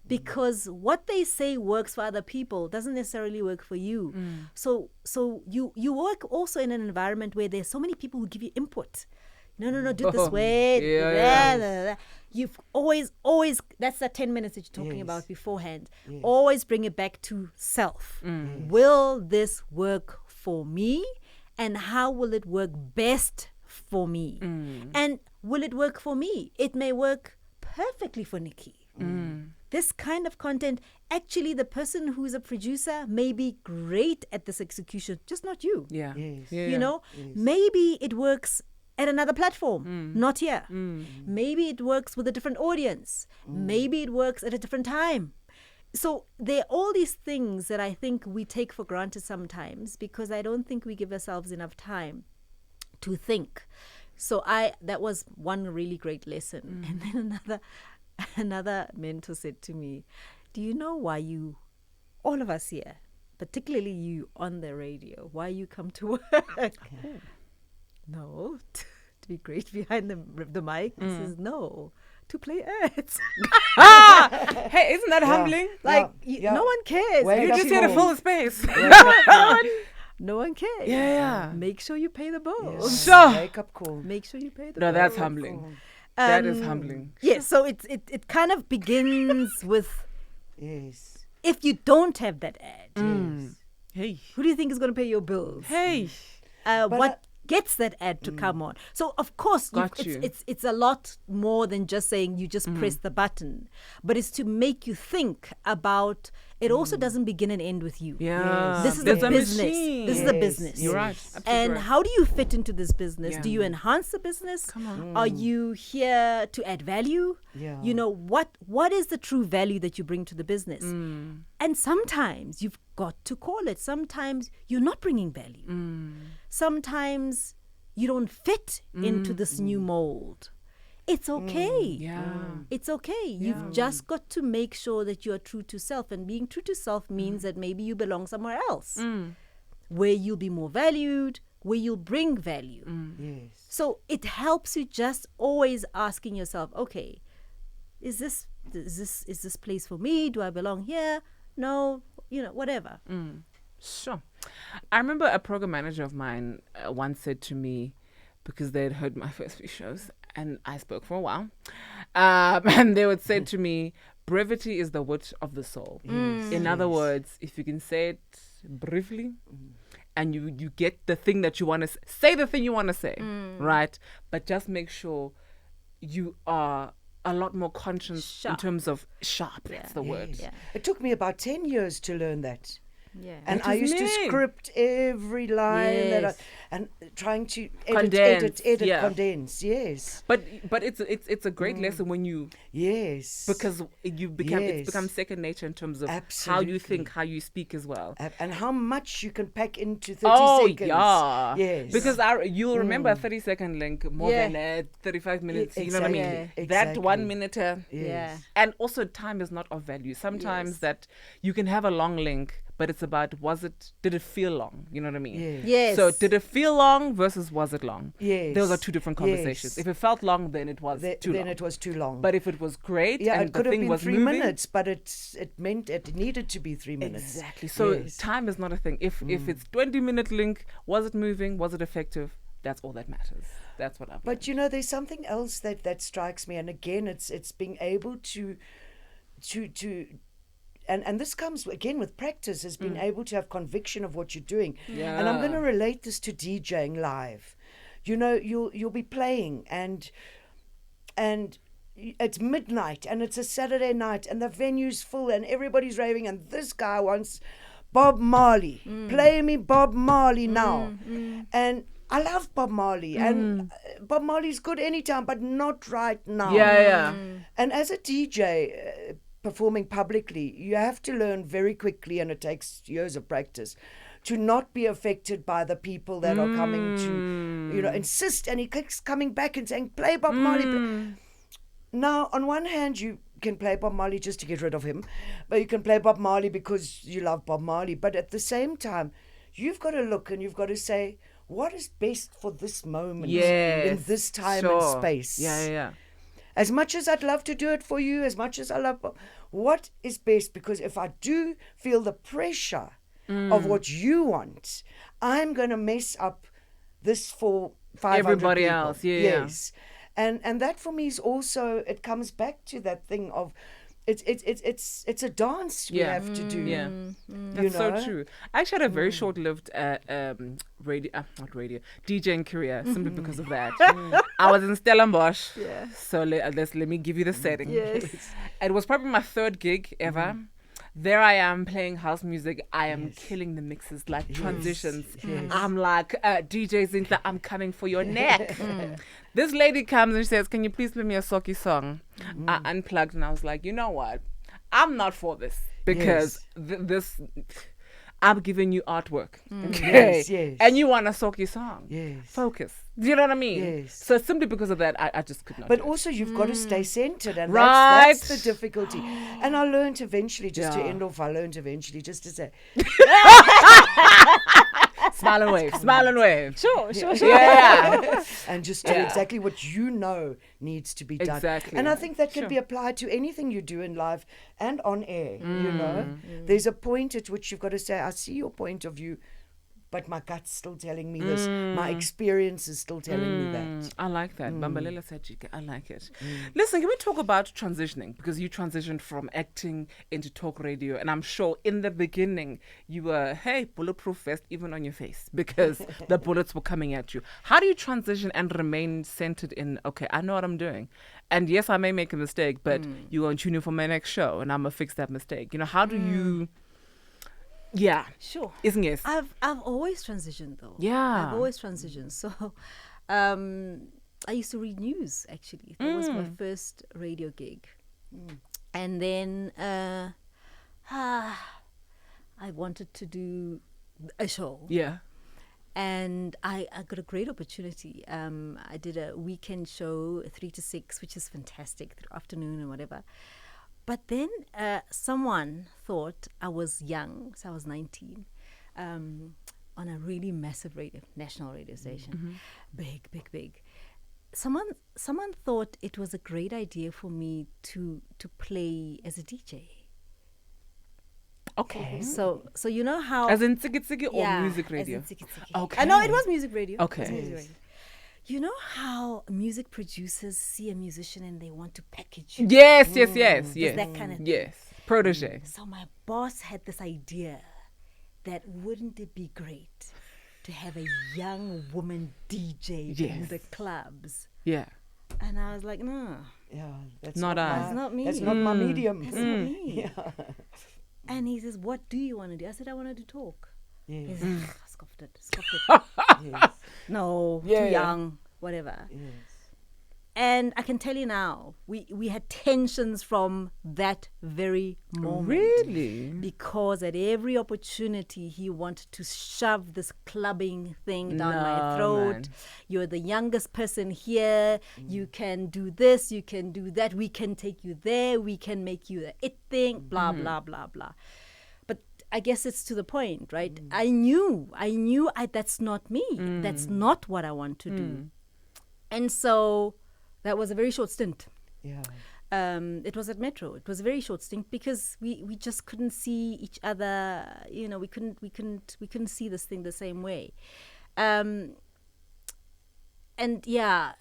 Because what they say works for other people doesn't necessarily work for you. So you work also in an environment where there's so many people who give you input. No, do it this way. Yeah. You've always, that's the 10 minutes that you're talking about beforehand. Always bring it back to self. Will this work for me? And how will it work best for me? And will it work for me? It may work perfectly for Nicky. This kind of content, actually the person who's a producer may be great at this execution, just not you. Yeah. Yes. Yeah. Maybe it works at another platform, not here. Maybe it works with a different audience. Maybe it works at a different time. So there are all these things that I think we take for granted sometimes, because I don't think we give ourselves enough time to think. So that was one really great lesson. And then another mentor said to me, "Do you know why all of us here, particularly you on the radio, why you come to work?" No, to be great behind the mic. He says, "No, to play ads." Hey, isn't that humbling? No one cares. Well, You just people- had a full space. no one cares. Yeah. Make sure you pay the bills. Sure. Wake up call. Make sure you pay the No, bills. that's humbling. That is humbling. Yeah, so it kind of begins with Yes. if you don't have that ad, Hey. who do you think is going to pay your bills? Hey. What gets that ad to come on? So of course, Got you. it's a lot more than just saying you just press the button, but it's to make you think about. It also doesn't begin and end with you. Yeah. This is There's a a business. machine. This is a Yes, business. You're right. Absolutely And right. how do you fit into this business? Yeah. Do you enhance the business? Come on. Are you here to add value? Yeah. You know, what is the true value that you bring to the business? And sometimes you've got to call it. Sometimes you're not bringing value. Sometimes you don't fit into this new mold. It's okay. Yeah. It's okay. You've just got to make sure that you are true to self. And being true to self means that maybe you belong somewhere else where you'll be more valued, where you'll bring value. Yes. So it helps you just always asking yourself, okay, is this place for me? Do I belong here? No, whatever. Sure. I remember a program manager of mine once said to me, because they had heard my first few shows and I spoke for a while, and they would say to me, brevity is the wit of the soul. In other words, if you can say it briefly and you get the thing that you want to say the thing you want to say, right? But just make sure you are a lot more conscious in terms of sharp. That's the word. Yeah. It took me about 10 years to learn that. Yeah. And Which I is used to me. script every line Yes. and trying to Condense, edit, yeah. condense. Yes. But it's a great lesson when you, Yes. because you become Yes. it's become second nature in terms of how you Absolutely. think, how you speak as well. And how much you can pack into 30 Oh seconds. yeah, Yes. Because you'll remember a 30-second link more Yeah. than 35 minutes. You know what I mean? exactly, That exactly. 1 minute. Yes. Yeah. And also, time is not of value. Sometimes Yes. that you can have a long link, but it's about did it feel long? You know what I mean? Yes. Yes. So did it feel long versus was it long? Yes. Those are two different conversations. Yes. If it felt long, then it was too Then long. it was too long. But if it was great yeah, and it the could have thing been was 3 moving, minutes, but it meant it needed to be 3 minutes. exactly. So Yes. time is not a thing. If it's 20-minute link, was it moving? Was it effective? That's all that matters. That's what I've learned. But there's something else that strikes me, and again, it's being able to and this comes again with practice, is being able to have conviction of what you're doing. And I'm going to relate this to DJing live. You'll be playing and it's midnight and it's a Saturday night and the venue's full and everybody's raving and this guy wants Bob Marley. Play me Bob Marley now. And I love Bob Marley and Bob Marley's good anytime, but not right now. Yeah. And as a DJ performing publicly, you have to learn very quickly, and it takes years of practice, to not be affected by the people that are coming to, insist. And he keeps coming back and saying, play Bob Marley. Now, on one hand, you can play Bob Marley just to get rid of him, but you can play Bob Marley because you love Bob Marley. But at the same time, you've got to look and you've got to say, what is best for this moment in this time and space? Yeah. As much as I'd love to do it for you, as much as I love, what is best? Because if I do feel the pressure of what you want, I'm going to mess up this for 500 Everybody people. else, yeah. Yes. And that for me is also, it comes back to that thing of, it's a dance we have to do. Yeah, that's so true. I actually had a very short-lived DJing career simply because of that. I was in Stellenbosch. Yeah. So let me give you the setting. Yes. It was probably my third gig ever. There I am playing house music. I am killing the mixes, like transitions. Yes. I'm like, DJ Zinta, I'm coming for your neck. This lady comes and she says, can you please play me a Socky song? I unplugged and I was like, you know what? I'm not for this because this... I'm giving you artwork. Okay. Yes. And you want a Socky song. Yes. Focus. Do you know what I mean? Yes. So simply because of that, I just could not But do it. also you've got to stay centered, and Right. that's the difficulty. And I learned eventually, just to end off, just to say, Smile and wave. Smile and wave. Sure. Yeah. and just do exactly what you know needs to be done. Exactly. And I think that can Sure. be applied to anything you do in life and on air, There's a point at which you've got to say, I see your point of view, but my gut's still telling me this. My experience is still telling me that. I like that. Bambalela Sajika. I like it. Listen, can we talk about transitioning? Because you transitioned from acting into talk radio. And I'm sure in the beginning you were, hey, bulletproof vest even on your face because the bullets were coming at you. How do you transition and remain centered in, okay, I know what I'm doing. And yes, I may make a mistake, but you're going to tune in for my next show and I'm going to fix that mistake. You know, how do you... Yeah. Sure. Isn't it? I've always transitioned though. Yeah. I've always transitioned. So I used to read news actually. That was my first radio gig. And then I wanted to do a show. Yeah. And I got a great opportunity. I did a weekend show, 3 to 6, which is fantastic, through afternoon and whatever. But then someone thought I was young, so I was 19, on a really massive national radio station, big. Someone thought it was a great idea for me to play as a DJ. Okay. So you know how... As in Tsiki or music radio? As in Tsiki. Okay. No, it was music radio. Okay. It was music radio. You know how music producers see a musician and they want to package you? Yes. It's that kind of thing. Yes. Protege. So my boss had this idea that wouldn't it be great to have a young woman DJ in the clubs? Yeah. And I was like, no. Yeah, that's Not us. That's not me. That's not my medium. That's not me. And he says, what do you want to do? I said, I want to do talk. Yes. He said, scoffed it. Yes. No, too young, whatever. Yes. And I can tell you now, we had tensions from that very moment. Really? Because at every opportunity, he wanted to shove this clubbing thing down my throat. Man. You're the youngest person here. You can do this. You can do that. We can take you there. We can make you the it thing, blah, blah, blah, blah. But I guess it's to the point, right? I knew that's not me. That's not what I want to do. And so... that was a very short stint. Yeah. It was at Metro. It was a very short stint because we just couldn't see each other. You know, we couldn't see this thing the same way. And yeah,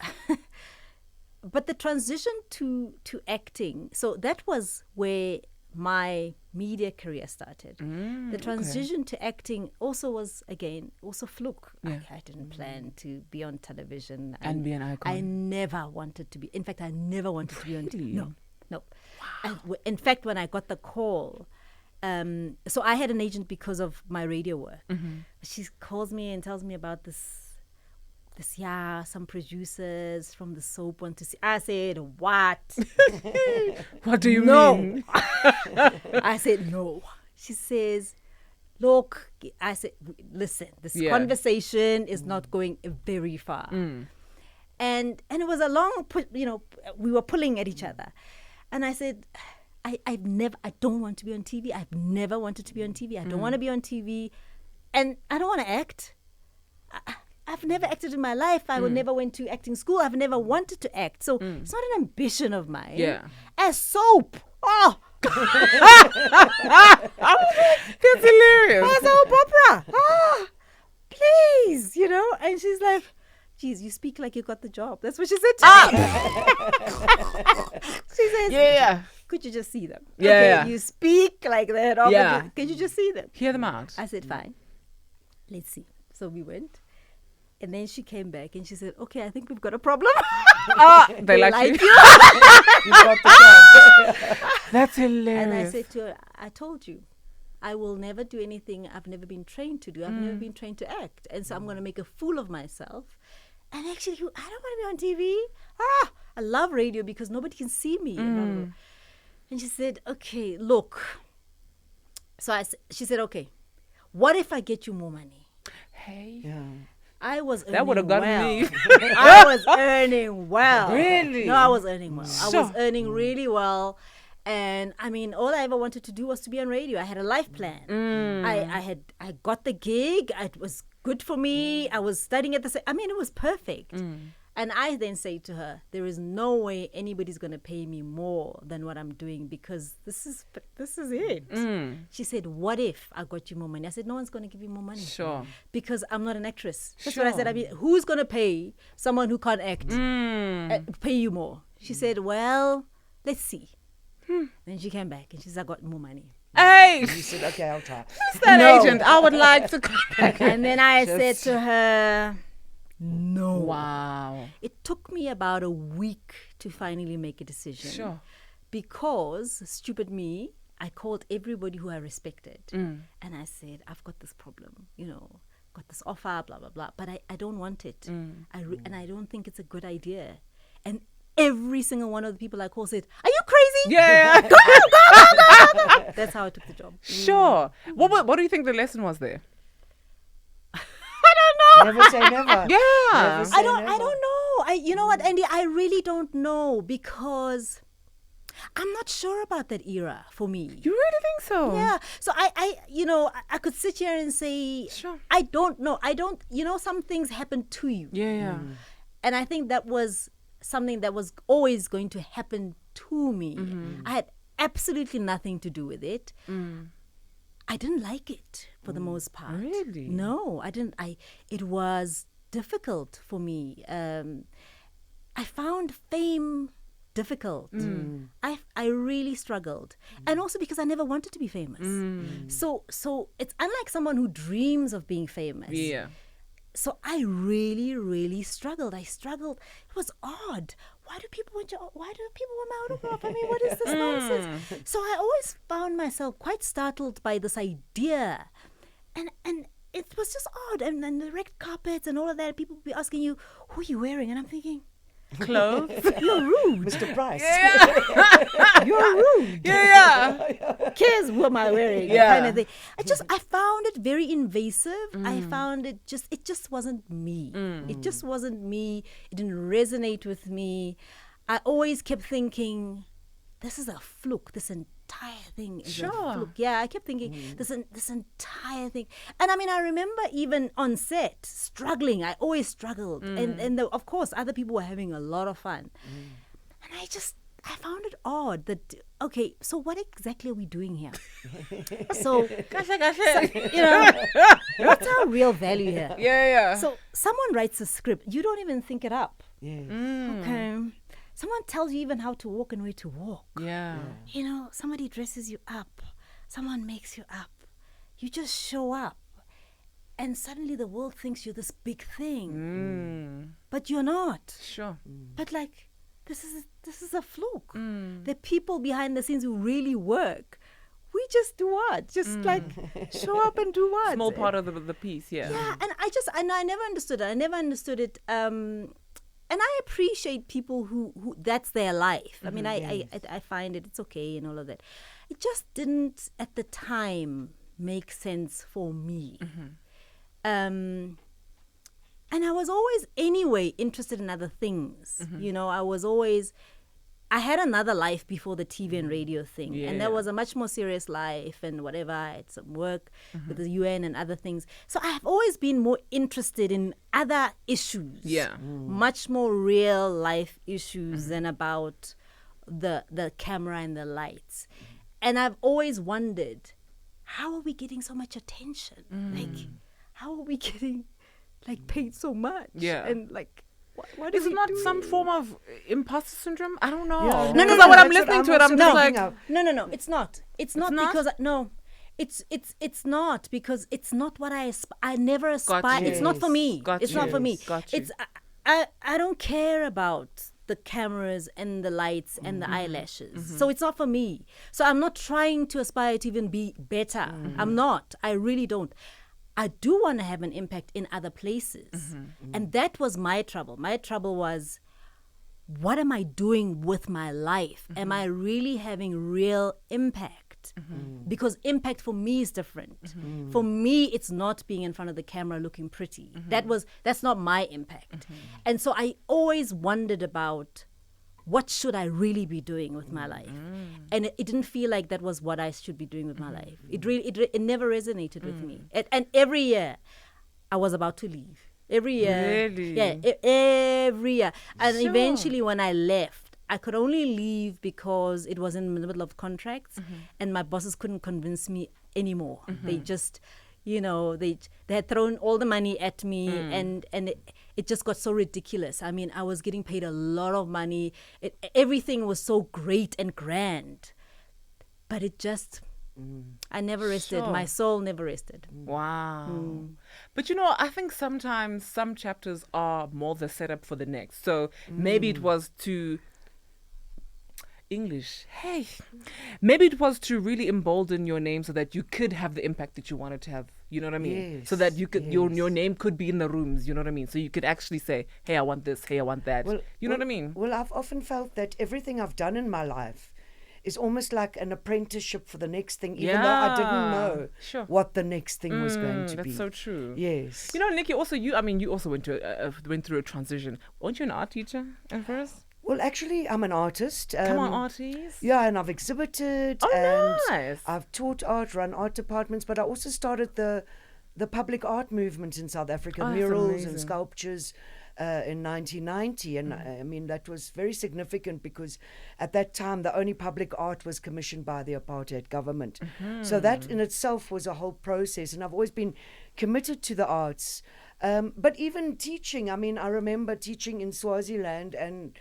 but the transition to acting. So that was where my media career started. The transition to acting also was, again, also fluke. Yeah. I didn't plan to be on television. And be an icon. I never wanted to be. In fact, I never wanted to be on TV. Really? No. In fact, when I got the call, so I had an agent because of my radio work. She calls me and tells me about this, some producers from the soap want to see. I said, what? What do you mean? I said, no. She says, look, I said, listen, this conversation is not going very far. And it was a long, we were pulling at each other. And I said, I don't want to be on TV. I've never wanted to be on TV. I don't want to be on TV. And I don't want to act. I've never acted in my life. I never went to acting school. I've never wanted to act. So it's not an ambition of mine. Yeah. As soap. Oh. That's hilarious. As soap opera. Oh, please, And she's like, geez, you speak like you got the job. That's what she said to me. She says, Yeah. could you just see them? Yeah, Okay, yeah. you speak like that. Oh, Yeah. Can you just see them? Hear them out. I said, fine. Let's see. So we went. And then she came back and she said, okay, I think we've got a problem. They like you. You got the job. That's hilarious. And I said to her, I told you, I will never do anything I've never been trained to do. I've never been trained to act. And so I'm going to make a fool of myself. And actually, I don't want to be on TV. I love radio because nobody can see me. And she said, okay, look. So she said, okay, what if I get you more money? Hey. Yeah. I was earning That would have gotten well. me. I was earning well. Really? No, I was earning well. I Sure. was earning really well. And I mean, all I ever wanted to do was to be on radio. I had a life plan. I got the gig. It was good for me. I was studying at the same. I mean, it was perfect. And I then say to her, there is no way anybody's going to pay me more than what I'm doing because this is it. She said, what if I got you more money? I said, no one's going to give you more money. Sure. Because I'm not an actress. That's what I said. I mean, who's going to pay someone who can't act, pay you more? She said, well, let's see. Then she came back and she said, I got more money. Hey, You said, okay, I'll try. that No. agent, I would like to come back. And then I said to her, no. Wow. It took me about a week to finally make a decision. Sure. Because, stupid me, I called everybody who I respected. And I said, I've got this problem, got this offer, blah, blah, blah. But I don't want it. And I don't think it's a good idea. And every single one of the people I called said, are you crazy? Yeah. Go. That's how I took the job. Sure. What do you think the lesson was there? Never say never. Yeah. Never say I don't never. know. You know what, Andy? I really don't know because I'm not sure about that era for me. You really think so? Yeah. So I could sit here and say, Sure. I don't know. Some things happen to you. Yeah. And I think that was something that was always going to happen to me. I had absolutely nothing to do with it. I didn't like it for the most part. Really? No, I didn't. It was difficult for me. I found fame difficult. I really struggled. And also because I never wanted to be famous. So it's unlike someone who dreams of being famous. Yeah. So I really, really struggled. It was odd. Why do people want my autograph? I mean, what is this nonsense? So I always found myself quite startled by this idea. And it was just odd. And then the red carpets and all of that, people would be asking you, who are you wearing? And I'm thinking, Clothes. you're rude. Mr. Price. You're rude. Yeah. Cares who am I wearing? Yeah. Kind of thing. I found it very invasive. I found it just wasn't me. It just wasn't me. It didn't resonate with me. I always kept thinking, this is a fluke. This entire thing is a fluke. Yeah, I kept thinking this entire thing. And I mean, I remember even on set struggling. I always struggled, and of course, other people were having a lot of fun. And I found it odd that, okay, so what exactly are we doing here? So, what's our real value here? Yeah. So someone writes a script. You don't even think it up. Yes. Okay. Someone tells you even how to walk and where to walk. Yeah. Somebody dresses you up. Someone makes you up. You just show up. And suddenly the world thinks you're this big thing. But you're not. Sure. But this is a fluke. The people behind the scenes who really work, we just do what? Just show up and do what? Small part of the piece, yeah. Yeah, and I never understood it. I never understood it. And I appreciate people who that's their life. I mean, I find it's okay and all of that. It just didn't at the time make sense for me. And I was always anyway interested in other things. I had another life before the TV and radio thing. Yeah. And that was a much more serious life and whatever. I had some work with the UN and other things. So I've always been more interested in other issues. Yeah. Much more real life issues than about the camera and the lights. And I've always wondered, how are we getting so much attention? How are we getting paid so much? Yeah. And what Is are it we not doing? some form of imposter syndrome? I don't know. Yeah. No, Because no, when I'm that's what listening I'm to it, I'm also just thinking like, of. No, it's not. It's not not? because it's not because it's not what I never aspire. you. It's not for me. Got It's not you. for me. Got you. It's I don't care about the cameras and the lights and the eyelashes. So it's not for me. So I'm not trying to aspire to even be better. I'm not. I really don't. I do want to have an impact in other places. And that was my trouble. My trouble was, what am I doing with my life? Am I really having real impact? Because impact for me is different. For me, it's not being in front of the camera looking pretty. That's not my impact. And so I always wondered about, what should I really be doing with my life? And it didn't feel like that was what I should be doing with my life. It never resonated with me. And every year, I was about to leave. every year. Really? Yeah, every year. And Sure. eventually, when I left, I could only leave because it was in the middle of contracts, and my bosses couldn't convince me anymore. They just, they had thrown all the money at me, and it just got so ridiculous. I mean, I was getting paid a lot of money. Everything was so great and grand, but it just, I never rested. Sure. My soul never rested. Wow. But I think sometimes some chapters are more the setup for the next. So maybe it was to English. Hey, maybe it was to really embolden your name so that you could have the impact that you wanted to have. You know what I mean? So that you could your name could be in the rooms. You know what I mean? So you could actually say, "Hey, I want this. Hey, I want that." You know what I mean? Well, I've often felt that everything I've done in my life is almost like an apprenticeship for the next thing, even though I didn't know what the next thing was going to be. That's so true. Yes. Nikki, also you also went through a transition. Weren't you an art teacher at first? Well, actually, I'm an artist. Come on, artists. Yeah, and I've exhibited. Oh, and nice. I've taught art, run art departments, but I also started the public art movement in South Africa, Oh, that's murals amazing. and sculptures in 1990. And I mean, that was very significant because at that time, the only public art was commissioned by the apartheid government. So that in itself was a whole process. And I've always been committed to the arts. But even teaching, I mean, I remember teaching in Swaziland, and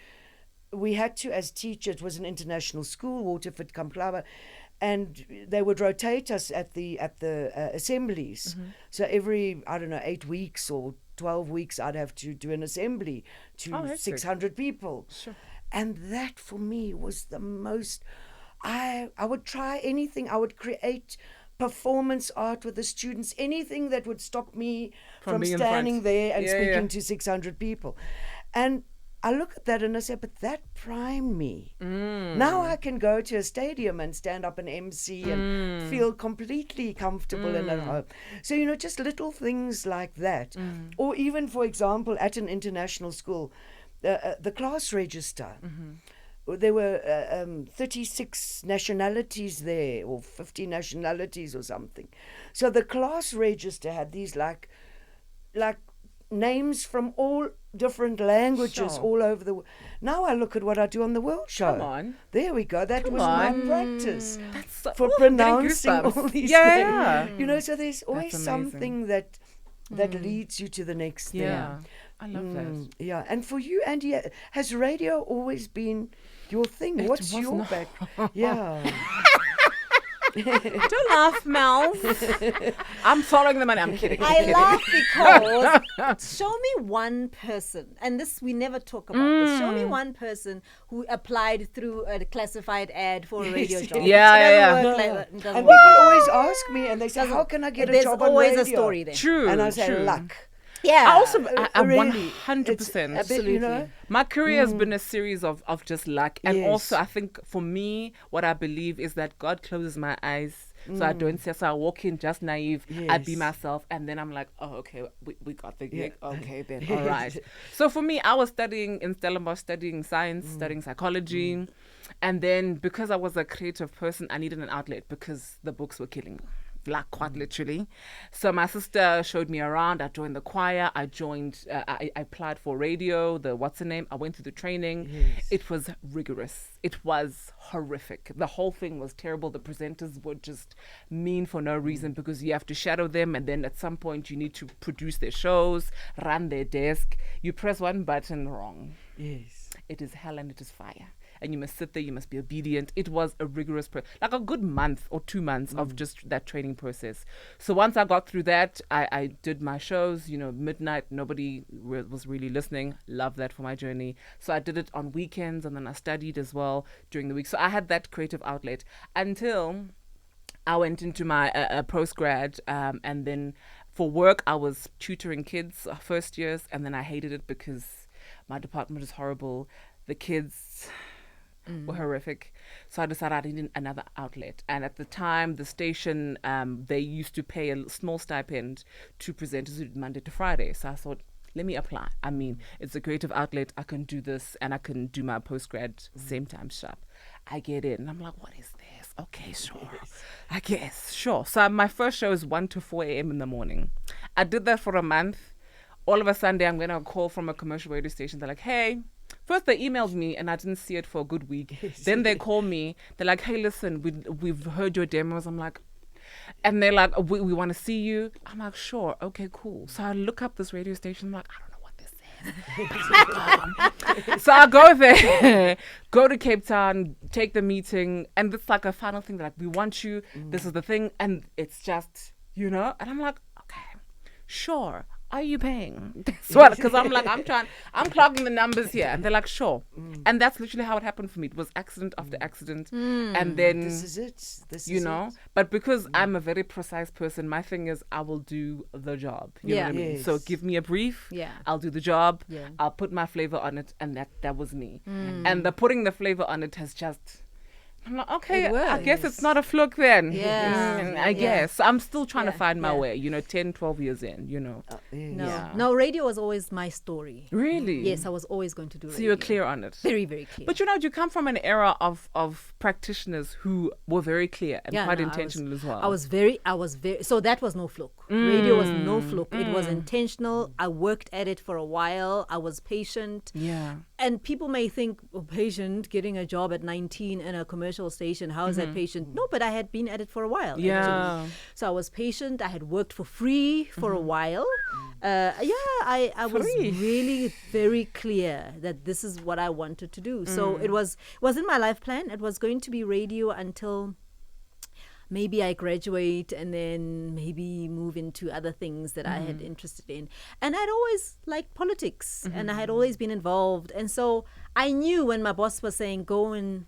we had to, as teachers, it was an international school, Waterford Kamklava, and they would rotate us at the assemblies. So every, 8 weeks or 12 weeks, I'd have to do an assembly to 600 people. Sure. And that for me was the most, I would try anything. I would create performance art with the students, anything that would stop me from being in standing front. there and Yeah, speaking to 600 people. And I look at that and I say, but that primed me. Now I can go to a stadium and stand up and MC and feel completely comfortable and at home. So, just little things like that. Or even, for example, at an international school, the class register. There were 36 nationalities there, or 50 nationalities or something. So the class register had these like names from all different languages all over the world. Now I look at what I do on the World Show. Come on. There we go. That was my practice That's for getting pronouncing goosebumps. all these Yeah. names. So there's always amazing. something that leads you to the next thing. Yeah. I love that. Yeah. And for you, Andy, has radio always been your thing? It What's was your not. back? Yeah. Don't laugh, Mel. I'm following the money. I'm kidding. I'm I kidding. laugh because show me one person, and this we never talk about this. Show me one person who applied through a classified ad for a radio job. Yeah, It yeah, doesn't yeah. work like that. It doesn't And work. people always ask me, and they say, "How can I get a There's job on always radio?" a story there. True. And I say, true. "Luck." Yeah. I also, I Really, 100%. it's a bit, you know. My career has been a series of just luck. And Yes. also, I think for me, what I believe is that God closes my eyes. So I don't say, so I walk in just naive. I be Yes. myself. And then I'm like, oh, okay, we got the gig. Yeah. Okay, then. All right. So for me, I was studying in Stellenbosch, studying science, studying psychology. And then because I was a creative person, I needed an outlet because the books were killing me. Like quite literally. So my sister showed me around. I joined the choir. I joined, I applied for radio, what's the name? I went through the training. Yes. It was rigorous. It was horrific. The whole thing was terrible. The presenters were just mean for no reason because you have to shadow them. And then at some point you need to produce their shows, run their desk. You press one button wrong. Yes. It is hell and it is fire. And you must sit there, you must be obedient. It was a rigorous, like a good month or 2 months of just that training process. So once I got through that, I did my shows, midnight, nobody was really listening. Love that for my journey. So I did it on weekends and then I studied as well during the week. So I had that creative outlet until I went into my postgrad and then for work, I was tutoring kids first years and then I hated it because my department is horrible. The kids were horrific. So I decided I needed another outlet. And at the time, the station, they used to pay a small stipend to presenters who did Monday to Friday. So I thought, let me apply. I mean, it's a creative outlet. I can do this and I can do my postgrad same time sharp. I get in and I'm like, what is this? Okay, sure. I guess, sure. So my first show is 1 to 4 a.m. in the morning. I did that for a month. all of a Sunday, I'm gonna call from a commercial radio station. They're like, hey. First, they emailed me and I didn't see it for a good week. Then they call me. They're like, hey, listen, we've heard your demos. I'm like, and they're like, we want to see you. I'm like, sure. Okay, cool. So I look up this radio station. I'm like, I don't know what this is. So I go there, go to Cape Town, take the meeting. And it's like a final thing. They're like, we want you. This is the thing. And it's just, and I'm like, okay, sure. Are you paying? That's what, because I'm clogging the numbers here. And they're like, sure. And that's literally how it happened for me. It was accident after accident. And then, This is it. But because I'm a very precise person, my thing is I will do the job. You know what I mean? Yes. So give me a brief. Yeah. I'll do the job. Yeah. I'll put my flavor on it. And that was me. And the putting the flavor on it has just... I'm like, okay, I guess it's not a fluke then. Yeah. I guess. So I'm still trying to Yeah. find my Yeah. way, 10, 12 years in, No, Yeah. no, radio was always my story. Really? Yes, I was always going to do radio. So you were clear on it. Very, very clear. But you come from an era of practitioners who were very clear and quite intentional as well. I was very, so that was no fluke. Radio was no fluke. It was intentional. I worked at it for a while. I was patient. Yeah. And people may think, patient, getting a job at 19 in a commercial station, how is that patient? No, but I had been at it for a while. Yeah. Actually. So I was patient. I had worked for free for a while. I was really very clear that this is what I wanted to do. So it was in my life plan. It was going to be radio until maybe I graduate and then maybe move into other things that I had interested in. And I'd always liked politics and I had always been involved. And so I knew when my boss was saying, go and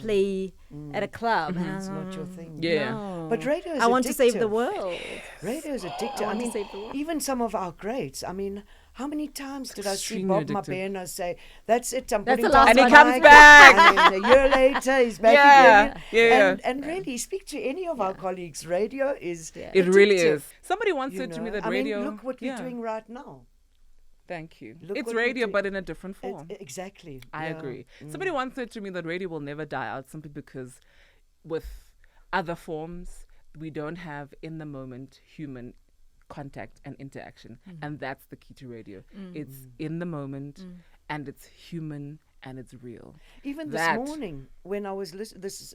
play at a club. And It's not your thing. Yeah. no. But radio is I want to save the addictive. world. Radio is addictive. I want to save the world. Even some of our greats. I mean, how many times did I see Extremely Bob addictive. Mabena say, "That's it, I'm That's putting the last down And he the comes mic," back. And then a year later, he's back Yeah, again. yeah. And really, speak to any of our colleagues. Radio is It really addictive, is. Somebody once you said to me know. that I mean, radio... look what we're doing right now. Thank you. Look It's what we're radio, doing. but in a different form. Exactly. I Yeah. agree. Somebody once said to me that radio will never die out simply because with other forms, we don't have in the moment human contact and interaction. And that's the key to radio. It's in the moment and it's human and it's real. Even That- this morning, when I was this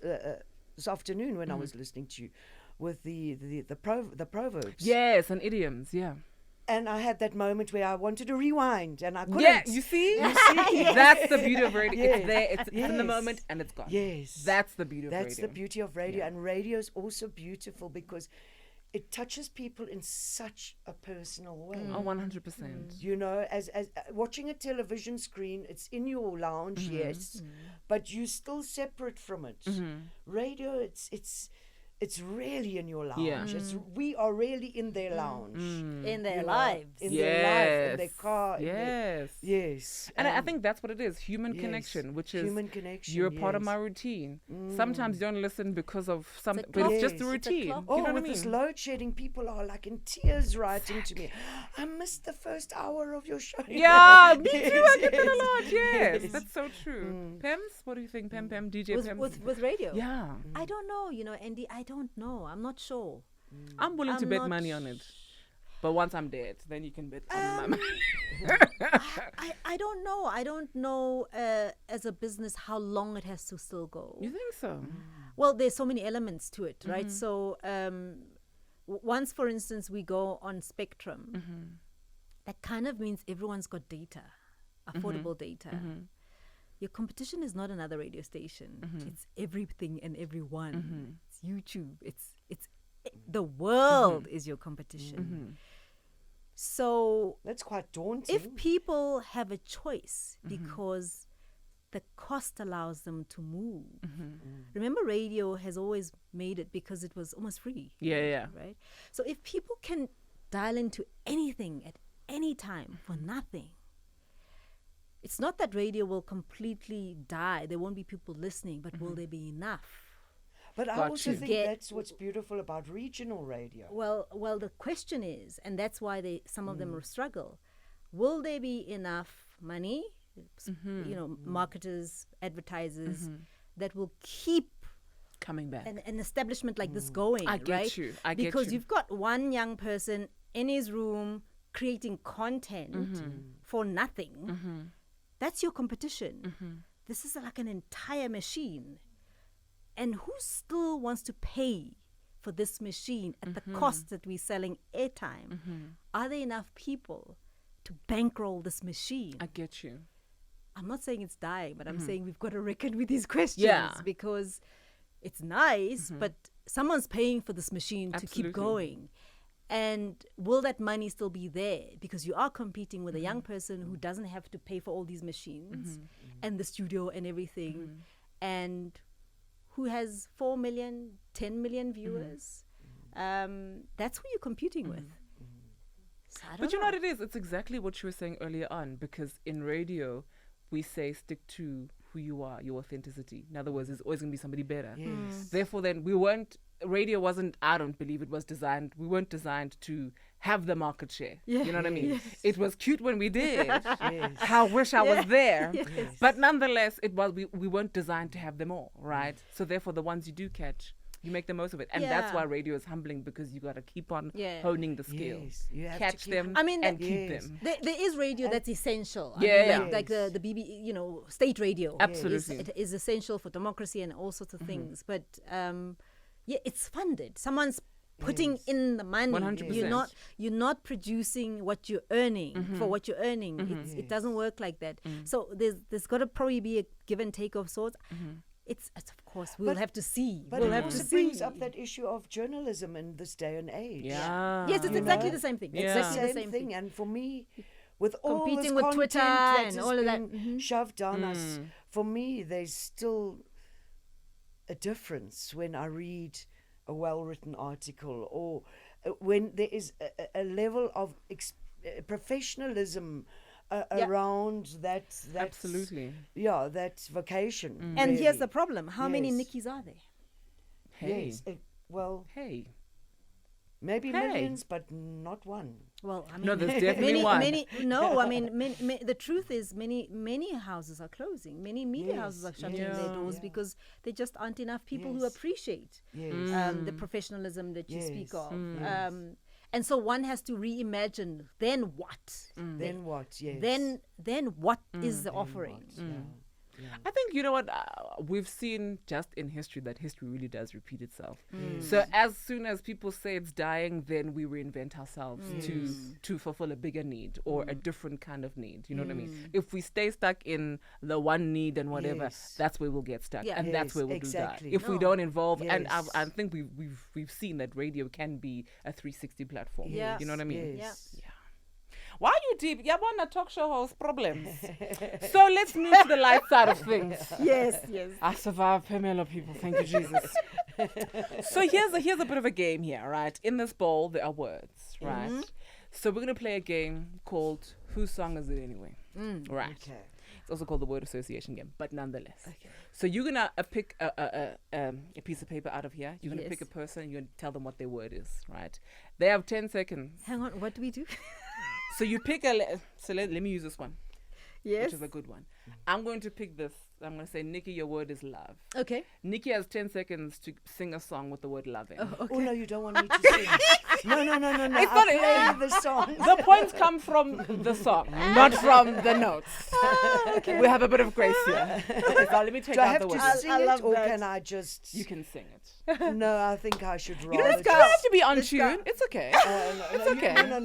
afternoon, when I was listening to you with the proverbs. Yes, and idioms, yeah. And I had that moment where I wanted to rewind and I couldn't. Yeah, you see? That's the beauty of radio. Yes. It's there, it's in the Yes. moment and it's gone. Yes. That's the beauty of That's radio. the beauty of radio. Yeah. And radio is also beautiful because it touches people in such a personal way. Oh, 100%. You know, as watching a television screen, it's in your lounge, yes, but you're still separate from it. Radio, it's really in your lounge. Yeah. We are really in their lounge. In their you know, lives. in their life, in their Yes. car. in their- Yes. yes. And I think that's what it is, human yes, connection, which is human connection, you're a part of yes. my routine. Sometimes you don't listen because of some, It's a but it's just clock. a It's a routine. clock. Oh, You know with what I this mean? load shedding, people are like in tears writing to me. I missed the first hour of your show. Yeah, me too. I get that a Yes, lot. Yes, yes. that's so true. Pems, what do you think? Pem, DJ With, Pem. with radio. Yeah, I don't know, Andy. I don't know. I'm not sure. I'm willing to I'm bet not money on it. But once I'm dead, then you can bet on my money. I don't know. I don't know as a business how long it has to still go. You think so? Well, there's so many elements to it, right? So once, for instance, we go on Spectrum, that kind of means everyone's got data, affordable data. Your competition is not another radio station. It's everything and everyone. It's YouTube. It's the world is your competition. So That's quite daunting. if people have a choice because the cost allows them to move. Remember, radio has always made it because it was almost free. Yeah. Right? So if people can dial into anything at any time for nothing, it's not that radio will completely die. There won't be people listening, but will there be enough? But I Got also you. think Get- that's what's beautiful about regional radio. Well, the question is, and that's why some of them will struggle. Will there be enough money, marketers, advertisers, that will keep Coming back. an establishment like this going? I get right? you. I get Because you. you've got one young person in his room creating content for nothing, that's your competition. This is like an entire machine. And who still wants to pay for this machine at the cost that we're selling airtime? Are there enough people to bankroll this machine? I get you. I'm not saying it's dying, but I'm saying we've got to reckon with these questions because it's nice, but someone's paying for this machine to keep going. And will that money still be there? Because you are competing with a young person who doesn't have to pay for all these machines and the studio and everything, and who has 4 million, 10 million viewers. That's who you're competing with. So But you know what it is? It's exactly what you were saying earlier on, because in radio, we say stick to who you are, your authenticity. In other words, there's always going to be somebody better. Therefore, then radio wasn't, I don't believe it was designed, we weren't designed to have the market share. You know what I mean? It was cute when we did. I wish I was there. But nonetheless, we weren't designed to have them all, right? So therefore, the ones you do catch, you make the most of it. And that's why radio is humbling, because you got to keep on honing the skills. You have Catch to them and keep them. There is radio that's essential. Like the BB, state radio. Absolutely. It is essential for democracy and all sorts of things. But it's funded. Someone's putting in the money. 100%. You're not producing what you're earning for what you're earning. It doesn't work like that. So there's got to probably be a give and take of sorts. It's of course we'll have to see. But it also brings up that issue of journalism in this day and age. Yes, it's exactly the same thing. Exactly the same thing. And for me, with all this Competing with content Twitter that and has all of that. been shoved down us, for me, there's still a difference when I read a well-written article, or when there is a level of professionalism around that. Absolutely. Yeah, that vocation. And really. here's the problem: how many Yes. Nickys are there? Hey. Yes, well, Hey. maybe Hey. millions, but not one. Well, I mean, No, there's definitely one. The truth is, many houses are closing. Many media houses are shutting their doors because there just aren't enough people who appreciate the professionalism that you speak of. And so one has to reimagine. Then what? Then what? Yes. Then what is the offering? I think, you know what, we've seen just in history that history really does repeat itself. So as soon as people say it's dying, then we reinvent ourselves to fulfill a bigger need or a different kind of need. You know what I mean? If we stay stuck in the one need and whatever, that's where we'll get stuck. And that's where we'll do that. If we don't involve, and I think we've seen that radio can be a 360 platform. You know what I mean? Yes. Why are you deep? You want a talk show host problems. So let's move to the light side of things. Yes. I survived Phemelo, people. Thank you, Jesus. So here's a bit of a game here, right? In this bowl, there are words, right? So we're going to play a game called Whose Song Is It Anyway? Right. Okay. It's also called the word association game, but nonetheless. Okay. So you're going to pick a piece of paper out of here. You're going to pick a person. You're going to tell them what their word is, right? They have 10 seconds. Hang on, what do we do? So you pick so let me use this one. Yes. Which is a good one. I'm going to pick this. I'm going to say, Nikki, your word is love. Okay. Nikki has 10 seconds to sing a song with the word love in. Oh, no, you don't want me to sing. No. It's I'll not play the song. The points come from the song, not from the notes. Okay. We have a bit of grace here. Okay, so let me take Do I out have the to word. sing I it, love or that. can I just... You can sing it. No, I think I should rather... You don't have to be on tune. It's okay. It's okay. No.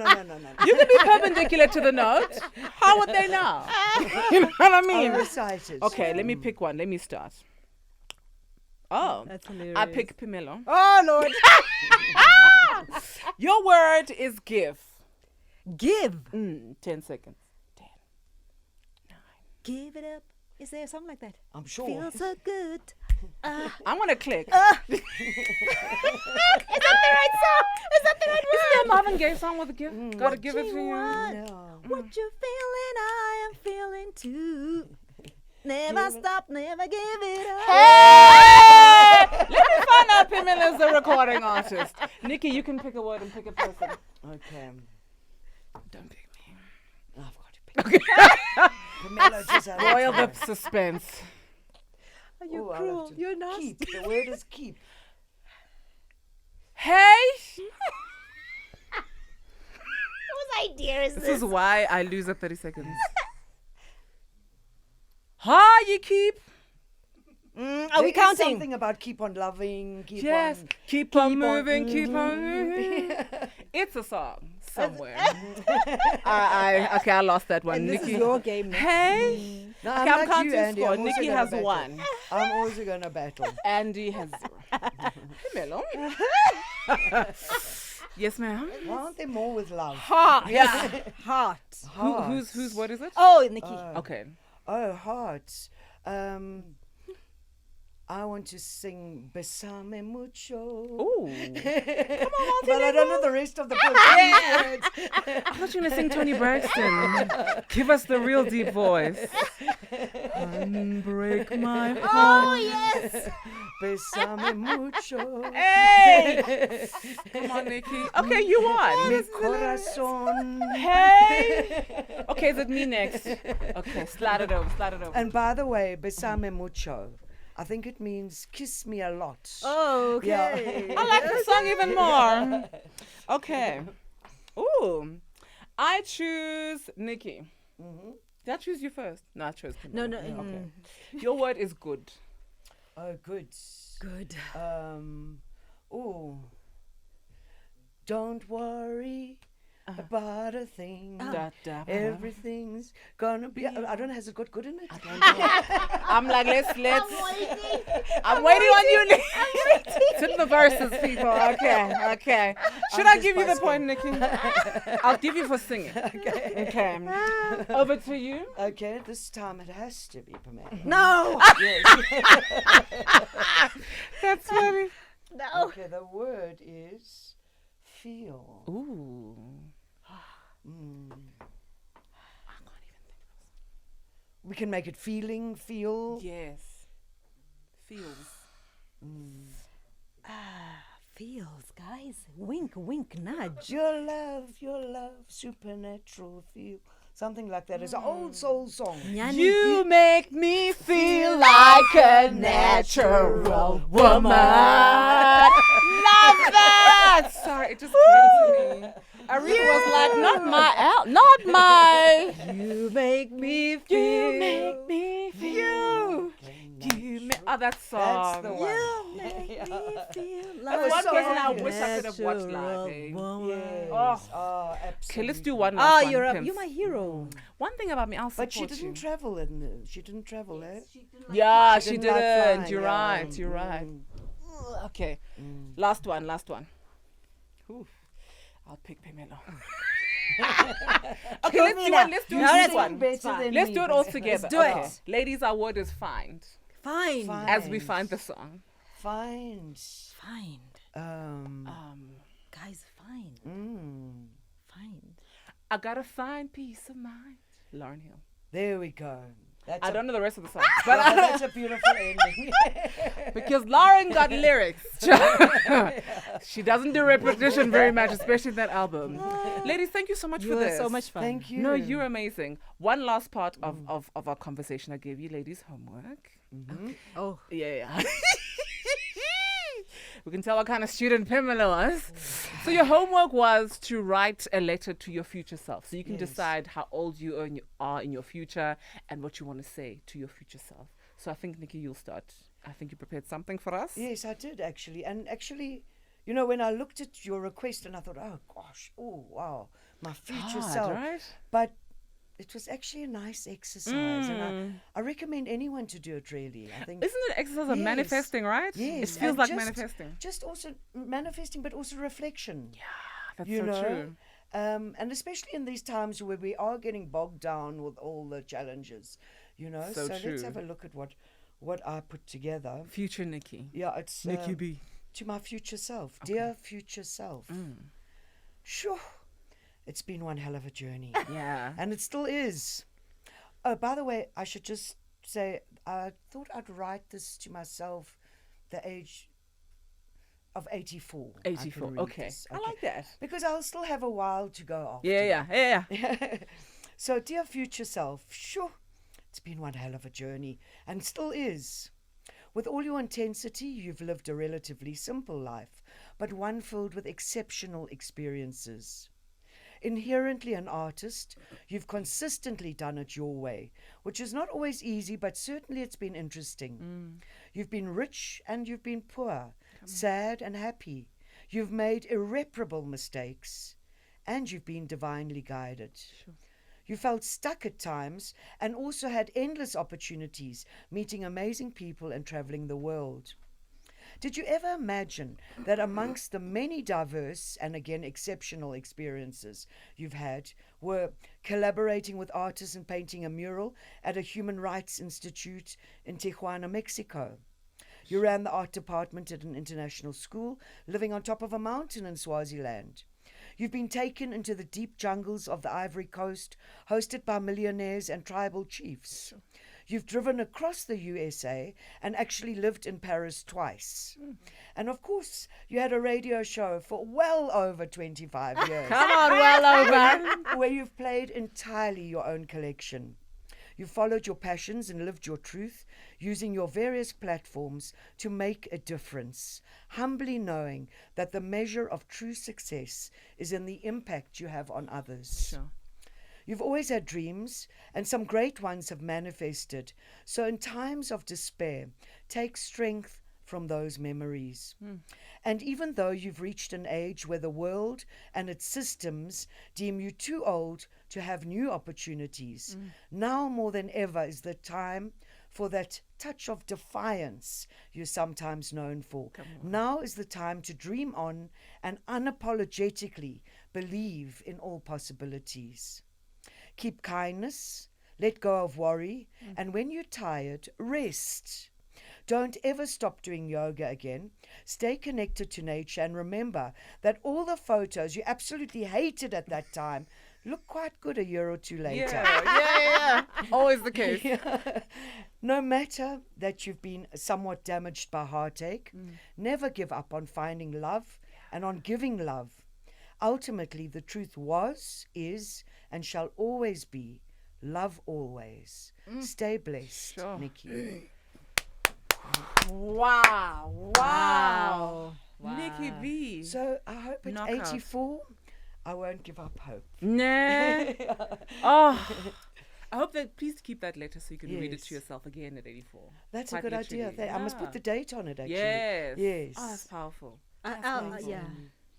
You can be perpendicular to the note. How would they know? You know what I mean? I'll recite it. Okay, let me pick one. Let me start. Oh, That's hilarious. I pick Phemelo. Oh, Lord. Your word is give. Give. 10 seconds. 10, 9. Give it up. Is there a song like that? I'm sure. Feels so good. I'm going to click. Is that the right song? Is that the right Isn't there a Marvin Gaye song with a give? Gotta What give it to you you. want? No. What you feeling, I am feeling too. Never stop, never give it up. Hey! Let me find out Phemelo is a recording artist. Nikki, you can pick a word and pick a person. Okay. Don't pick me. I've got to pick. Phemelo just had Royal time. the suspense. Are you Oh, I'll cruel? have to You're nasty. Keep. The word is keep. Hey! What was idea is This is why I lose at 30 seconds. Hi, you keep. Are we There is counting? something about keep on loving, keep Yes, on. keep on moving, keep on moving. It's a song somewhere. Okay, I lost that one. And this Nikki. is your game. Now. Hey. No, Okay, I'm I'm like counting you, Andy. score. I'm also Nikki gonna has battle. one. I'm also going to battle. Andy has 0. Phemelo. Yes, ma'am. Why aren't there more with love? Heart. Yeah. Heart. Who's what is it? Oh, Nikki. Okay. Oh, hearts. I want to sing Besame Mucho. Ooh. But I don't know the rest of the Portuguese words. I thought you were going to sing Tony Braxton. Give us the real deep voice. Unbreak my heart. Oh, yes. Besame Mucho. Hey! Come on, Nikki. Okay, you won. Mi corazón. Hey! Okay, is it me next? Okay, slide it over. And by the way, Besame Mucho, I think it means kiss me a lot. Oh, okay. Yeah. I like the song even more. Okay. Ooh. I choose Nikki. Did I choose you first? No, I chose Phemelo. No, no. Okay. Your word is good. Oh, good. Good. Oh. Don't worry about a thing. Da, da, ba. Everything's gonna be. I don't know. Has it got good in it? I'm like, let's. I'm waiting on you, Nikki. It's in the verses, people. Okay. Should I give you the point, Nikki? I'll give you for singing. Okay. Over to you. Okay, this time it has to be Phemelo. No. That's funny. No. Okay, the word is feel. Ooh. We can make it feeling, feel. Yes. Feels. Feels, guys. Wink, wink, nudge. Your love, supernatural feel. Something like that. It's an old soul song. You make me feel like a natural woman. Love that. Sorry, it just came to me. I really was like, not my. You make me feel. You make me feel. Oh, that song. That's the one. You make me feel That's like one so person I obvious. wish I could have watched live. natural Eh? woman. Yes. Oh. Absolutely. Okay, let's do one Oh, last one. you're Pimps. my hero. One thing about me, I'll support But she you. didn't travel she didn't travel, eh? Yeah, she She didn't. didn't like flying, You're yeah. right. You're right. Okay. Last one. Oof. I'll pick Phemelo. Okay, let's do one. Let's do No, this that's one. better than Let's me, do it all but- together. do it. Ladies, our word is find. Find. Fine. As we find the song. Find. Find. Guys, find. Find. I gotta find peace of mind. Lauren Hill. There we go. That's I a- don't know the rest of the song, but but that's a beautiful ending. because Lauren got lyrics. She doesn't do repetition very much, especially that album. Ladies, thank you so much You for were this. so much fun. Thank you. No, you're amazing. One last part of our conversation. I gave you ladies homework. Oh. Yeah. We can tell what kind of student Phemelo was. So your homework was to write a letter to your future self. So you can Yes. decide how old you are in your future and what you want to say to your future self. So I think, Nikki, you'll start. I think you prepared something for us. Yes, I did actually. And actually, you know, when I looked at your request and I thought, oh gosh, oh wow, my future Hard, self. right? But it was actually a nice exercise, and I recommend anyone to do it. Really, I think. Isn't it exercise of Yes. manifesting, right? Yes, It feels and like just- manifesting. Just also manifesting, but also reflection. Yeah, that's you so know, true. and especially in these times where we are getting bogged down with all the challenges, you know. So let's true. have a look at what I put together. Future Nikki. Yeah, it's Nicky B. to my future self, dear future self. Sure, it's been one hell of a journey, Yeah. and it still is. Oh, by the way, I should just say I thought I'd write this to myself, the age of 84. I can 84. read Okay. this, I like that. because I'll still have a while to go after. Yeah. So, dear future self, sure, it's been one hell of a journey, and still is. With all your intensity, you've lived a relatively simple life, but one filled with exceptional experiences. Inherently an artist, you've consistently done it your way, which is not always easy, but certainly it's been interesting. You've been rich and you've been poor, sad and happy. You've made irreparable mistakes, and you've been divinely guided. Sure. You felt stuck at times and also had endless opportunities, meeting amazing people and traveling the world. Did you ever imagine that amongst the many diverse and again exceptional experiences you've had were collaborating with artists and painting a mural at a human rights institute in Tijuana, Mexico? You ran the art department at an international school, living on top of a mountain in Swaziland. You've been taken into the deep jungles of the Ivory Coast, hosted by millionaires and tribal chiefs. You've driven across the USA and actually lived in Paris twice. And of course, you had a radio show for well over 25 years. Come on, well over. Where you've played entirely your own collection. You followed your passions and lived your truth, using your various platforms to make a difference, humbly knowing that the measure of true success is in the impact you have on others. Sure. You've always had dreams, and some great ones have manifested. So in times of despair, take strength from those memories. And even though you've reached an age where the world and its systems deem you too old to have new opportunities, now more than ever is the time for that touch of defiance you're sometimes known for. Now is the time to dream on and unapologetically believe in all possibilities. Keep kindness, let go of worry, and when you're tired, rest. Don't ever stop doing yoga again. Stay connected to nature and remember that all the photos you absolutely hated at that time look quite good a year or two later. Yeah. Always the case. No matter that you've been somewhat damaged by heartache, never give up on finding love and on giving love. Ultimately, the truth was, is, and shall always be love always. Stay blessed, Sure. Nicky. Wow. Nicky B. So I hope at Knockout. 84, I won't give up hope. Nah. Oh. I hope that, please keep that letter so you can read it Yes. to yourself again at 84. That's Quite a good idea. literally. I must put the date on it, actually. Yes. Yes. Oh, that's powerful. Yeah.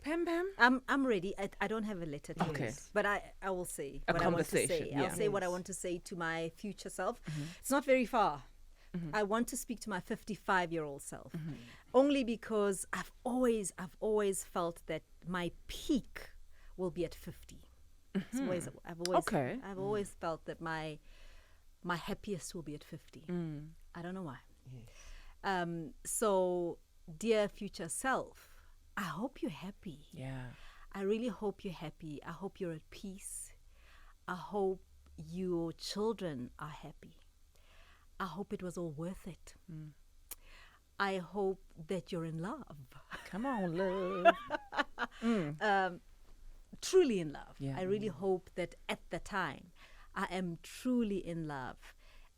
Pam. I'm ready. I don't have a letter to Okay. use, but I will say A what I want to say. conversation, I'll yeah. say what I want to say to my future self. It's not very far. I want to speak to my 55-year-old self, only because I've always felt that my peak will be at 50. It's I've always felt that my happiest will be at 50. I don't know why. Yes. So, dear future self, I hope you're happy. Yeah. I really hope you're happy. I hope you're at peace. I hope your children are happy. I hope it was all worth it. I hope that you're in love. Come on, love. Truly in love. Yeah. I really hope that at the time I am truly in love.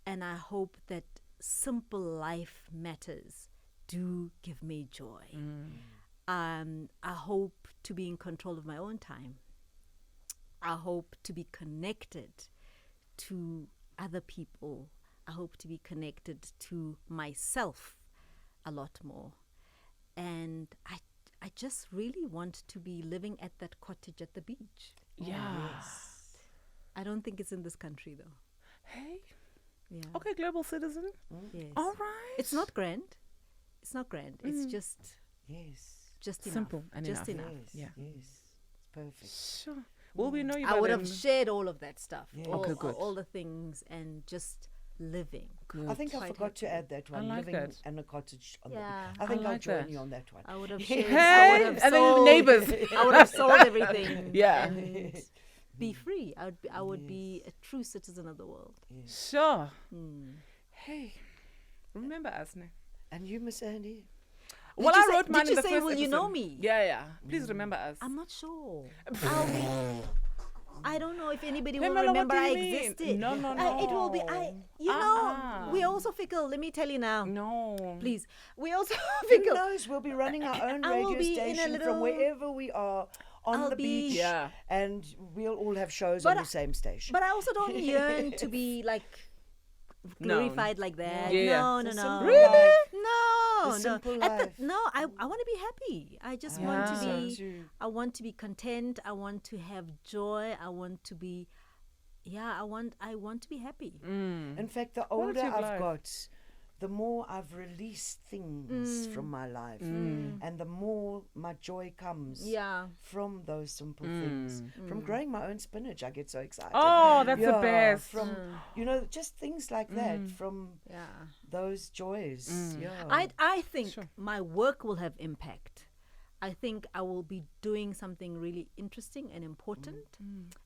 And I hope that simple life matters do give me joy. I hope to be in control of my own time. I hope to be connected to other people. I hope to be connected to myself a lot more. And I just really want to be living at that cottage at the beach. Yeah. I don't think it's in this country though. Hey. Yeah. Okay, global citizen. Yes. All right. It's not grand. It's not grand. It's just Yes. enough. Simple and just enough. enough. Yes. Yeah. Yes. It's perfect. Sure. Well, we know you. I by would then. have shared all of that stuff. Yeah. All, Okay, good. all the things and just living. Good. I think I Quite forgot to happy. add that one. like living that. in a cottage. On Yeah. I think I I'll like join that. you on that one. I would have shared. Hey, I would have and then sold, neighbors. I would have sold everything. Yeah. And be free. I would be a true citizen of the world. Sure. Hey, remember us, ne? And you, Miss Andy? Well, you I say- wrote mine did in you the say, first will you know episode. me? Yeah. Please remember us. I'm not sure. I don't know if anybody will Phemelo, what remember do I you mean? existed. No. It will be. You know, we're also fickle. Let me tell you now. No. Please. We also Who fickle. knows? We'll be running our own I will radio be in a station little- from wherever we are on I'll the be- beach, Yeah. and we'll all have shows But on I- the same station. But I also don't yearn to be like Known. glorified like that. Yeah. No, The no, simple no. life. No, The no. simple At the- life. no, I want to be happy. I just want to Yeah. be. So too. I want to be content. I want to have joy. I want to be. Yeah, I want to be happy. Mm. In fact, the Quality older of I've life. got, the more I've released things from my life, and the more my joy comes Yeah. from those simple things. From growing my own spinach, I get so excited. Oh, that's the Yeah, best. From just things like that, from Yeah. those joys. Yeah. I think Sure. my work will have impact. I think I will be doing something really interesting and important,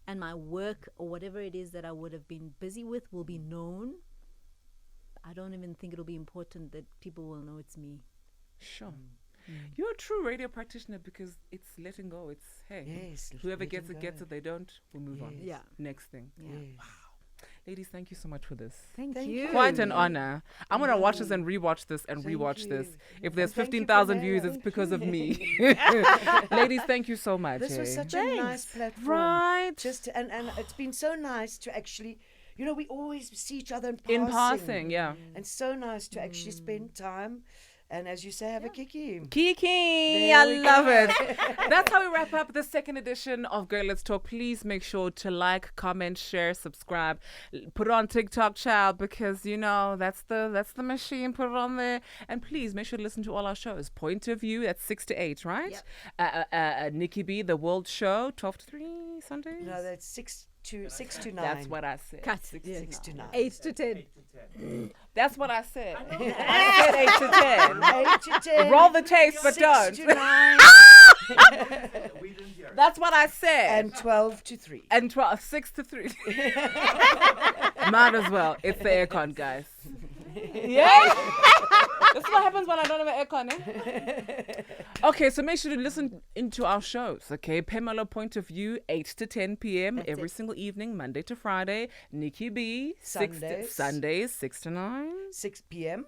and my work or whatever it is that I would have been busy with will be known. I don't even think it'll be important that people will know it's me. Sure. You're a true radio practitioner because it's letting go. It's, hey, Yes, whoever letting gets it, gets go. it. They don't, we'll move on. Yes. Yeah. Next thing. Yes. Ladies, thank you so much for this. Thank Thank you. you. Quite an honor. I'm going to watch this and rewatch this and Thank rewatch you. this. If there's Thank you, 15,000 Phemelo. views, it's Thank because of you. me. Ladies, thank you so much. This was eh? such a nice platform. Right. Just and it's been so nice to actually, we always see each other In passing, yeah. and so nice to actually spend time, and as you say, have a kiki. Kiki, There I we love go. it. That's how we wrap up the second edition of Girl Let's Talk. Please make sure to like, comment, share, subscribe. Put it on TikTok, child, because that's the machine. Put it on there, and please make sure to listen to all our shows. Point of View at 6 to 8, right? Nicky B, The World Show, 12 to 3 Sundays. No, that's 6 to 9. That's what I said. Cut. 6 to 9. 8 to 10. That's what I said. I said 8 to 10. 8 to 10. Roll the tapes, but 6 don't. to 9. That's what I said. And 12 to 3. And 6 to 3. Might as well. It's the aircon, guys. Yeah. That's what happens when I don't have an aircon, eh? Okay, so make sure to listen into our shows, okay? Phemelo Point of View, 8 to 10 p.m. every single evening, Monday to Friday. Nicky B, Sundays, 6 to 9 6 p.m.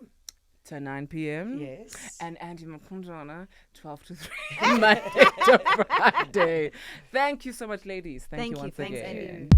to 9 p.m. Yes. And Andy Maqondwana, 12 to 3, Monday to Friday. Thank you so much, ladies. Thank you once Thanks, again. Andy.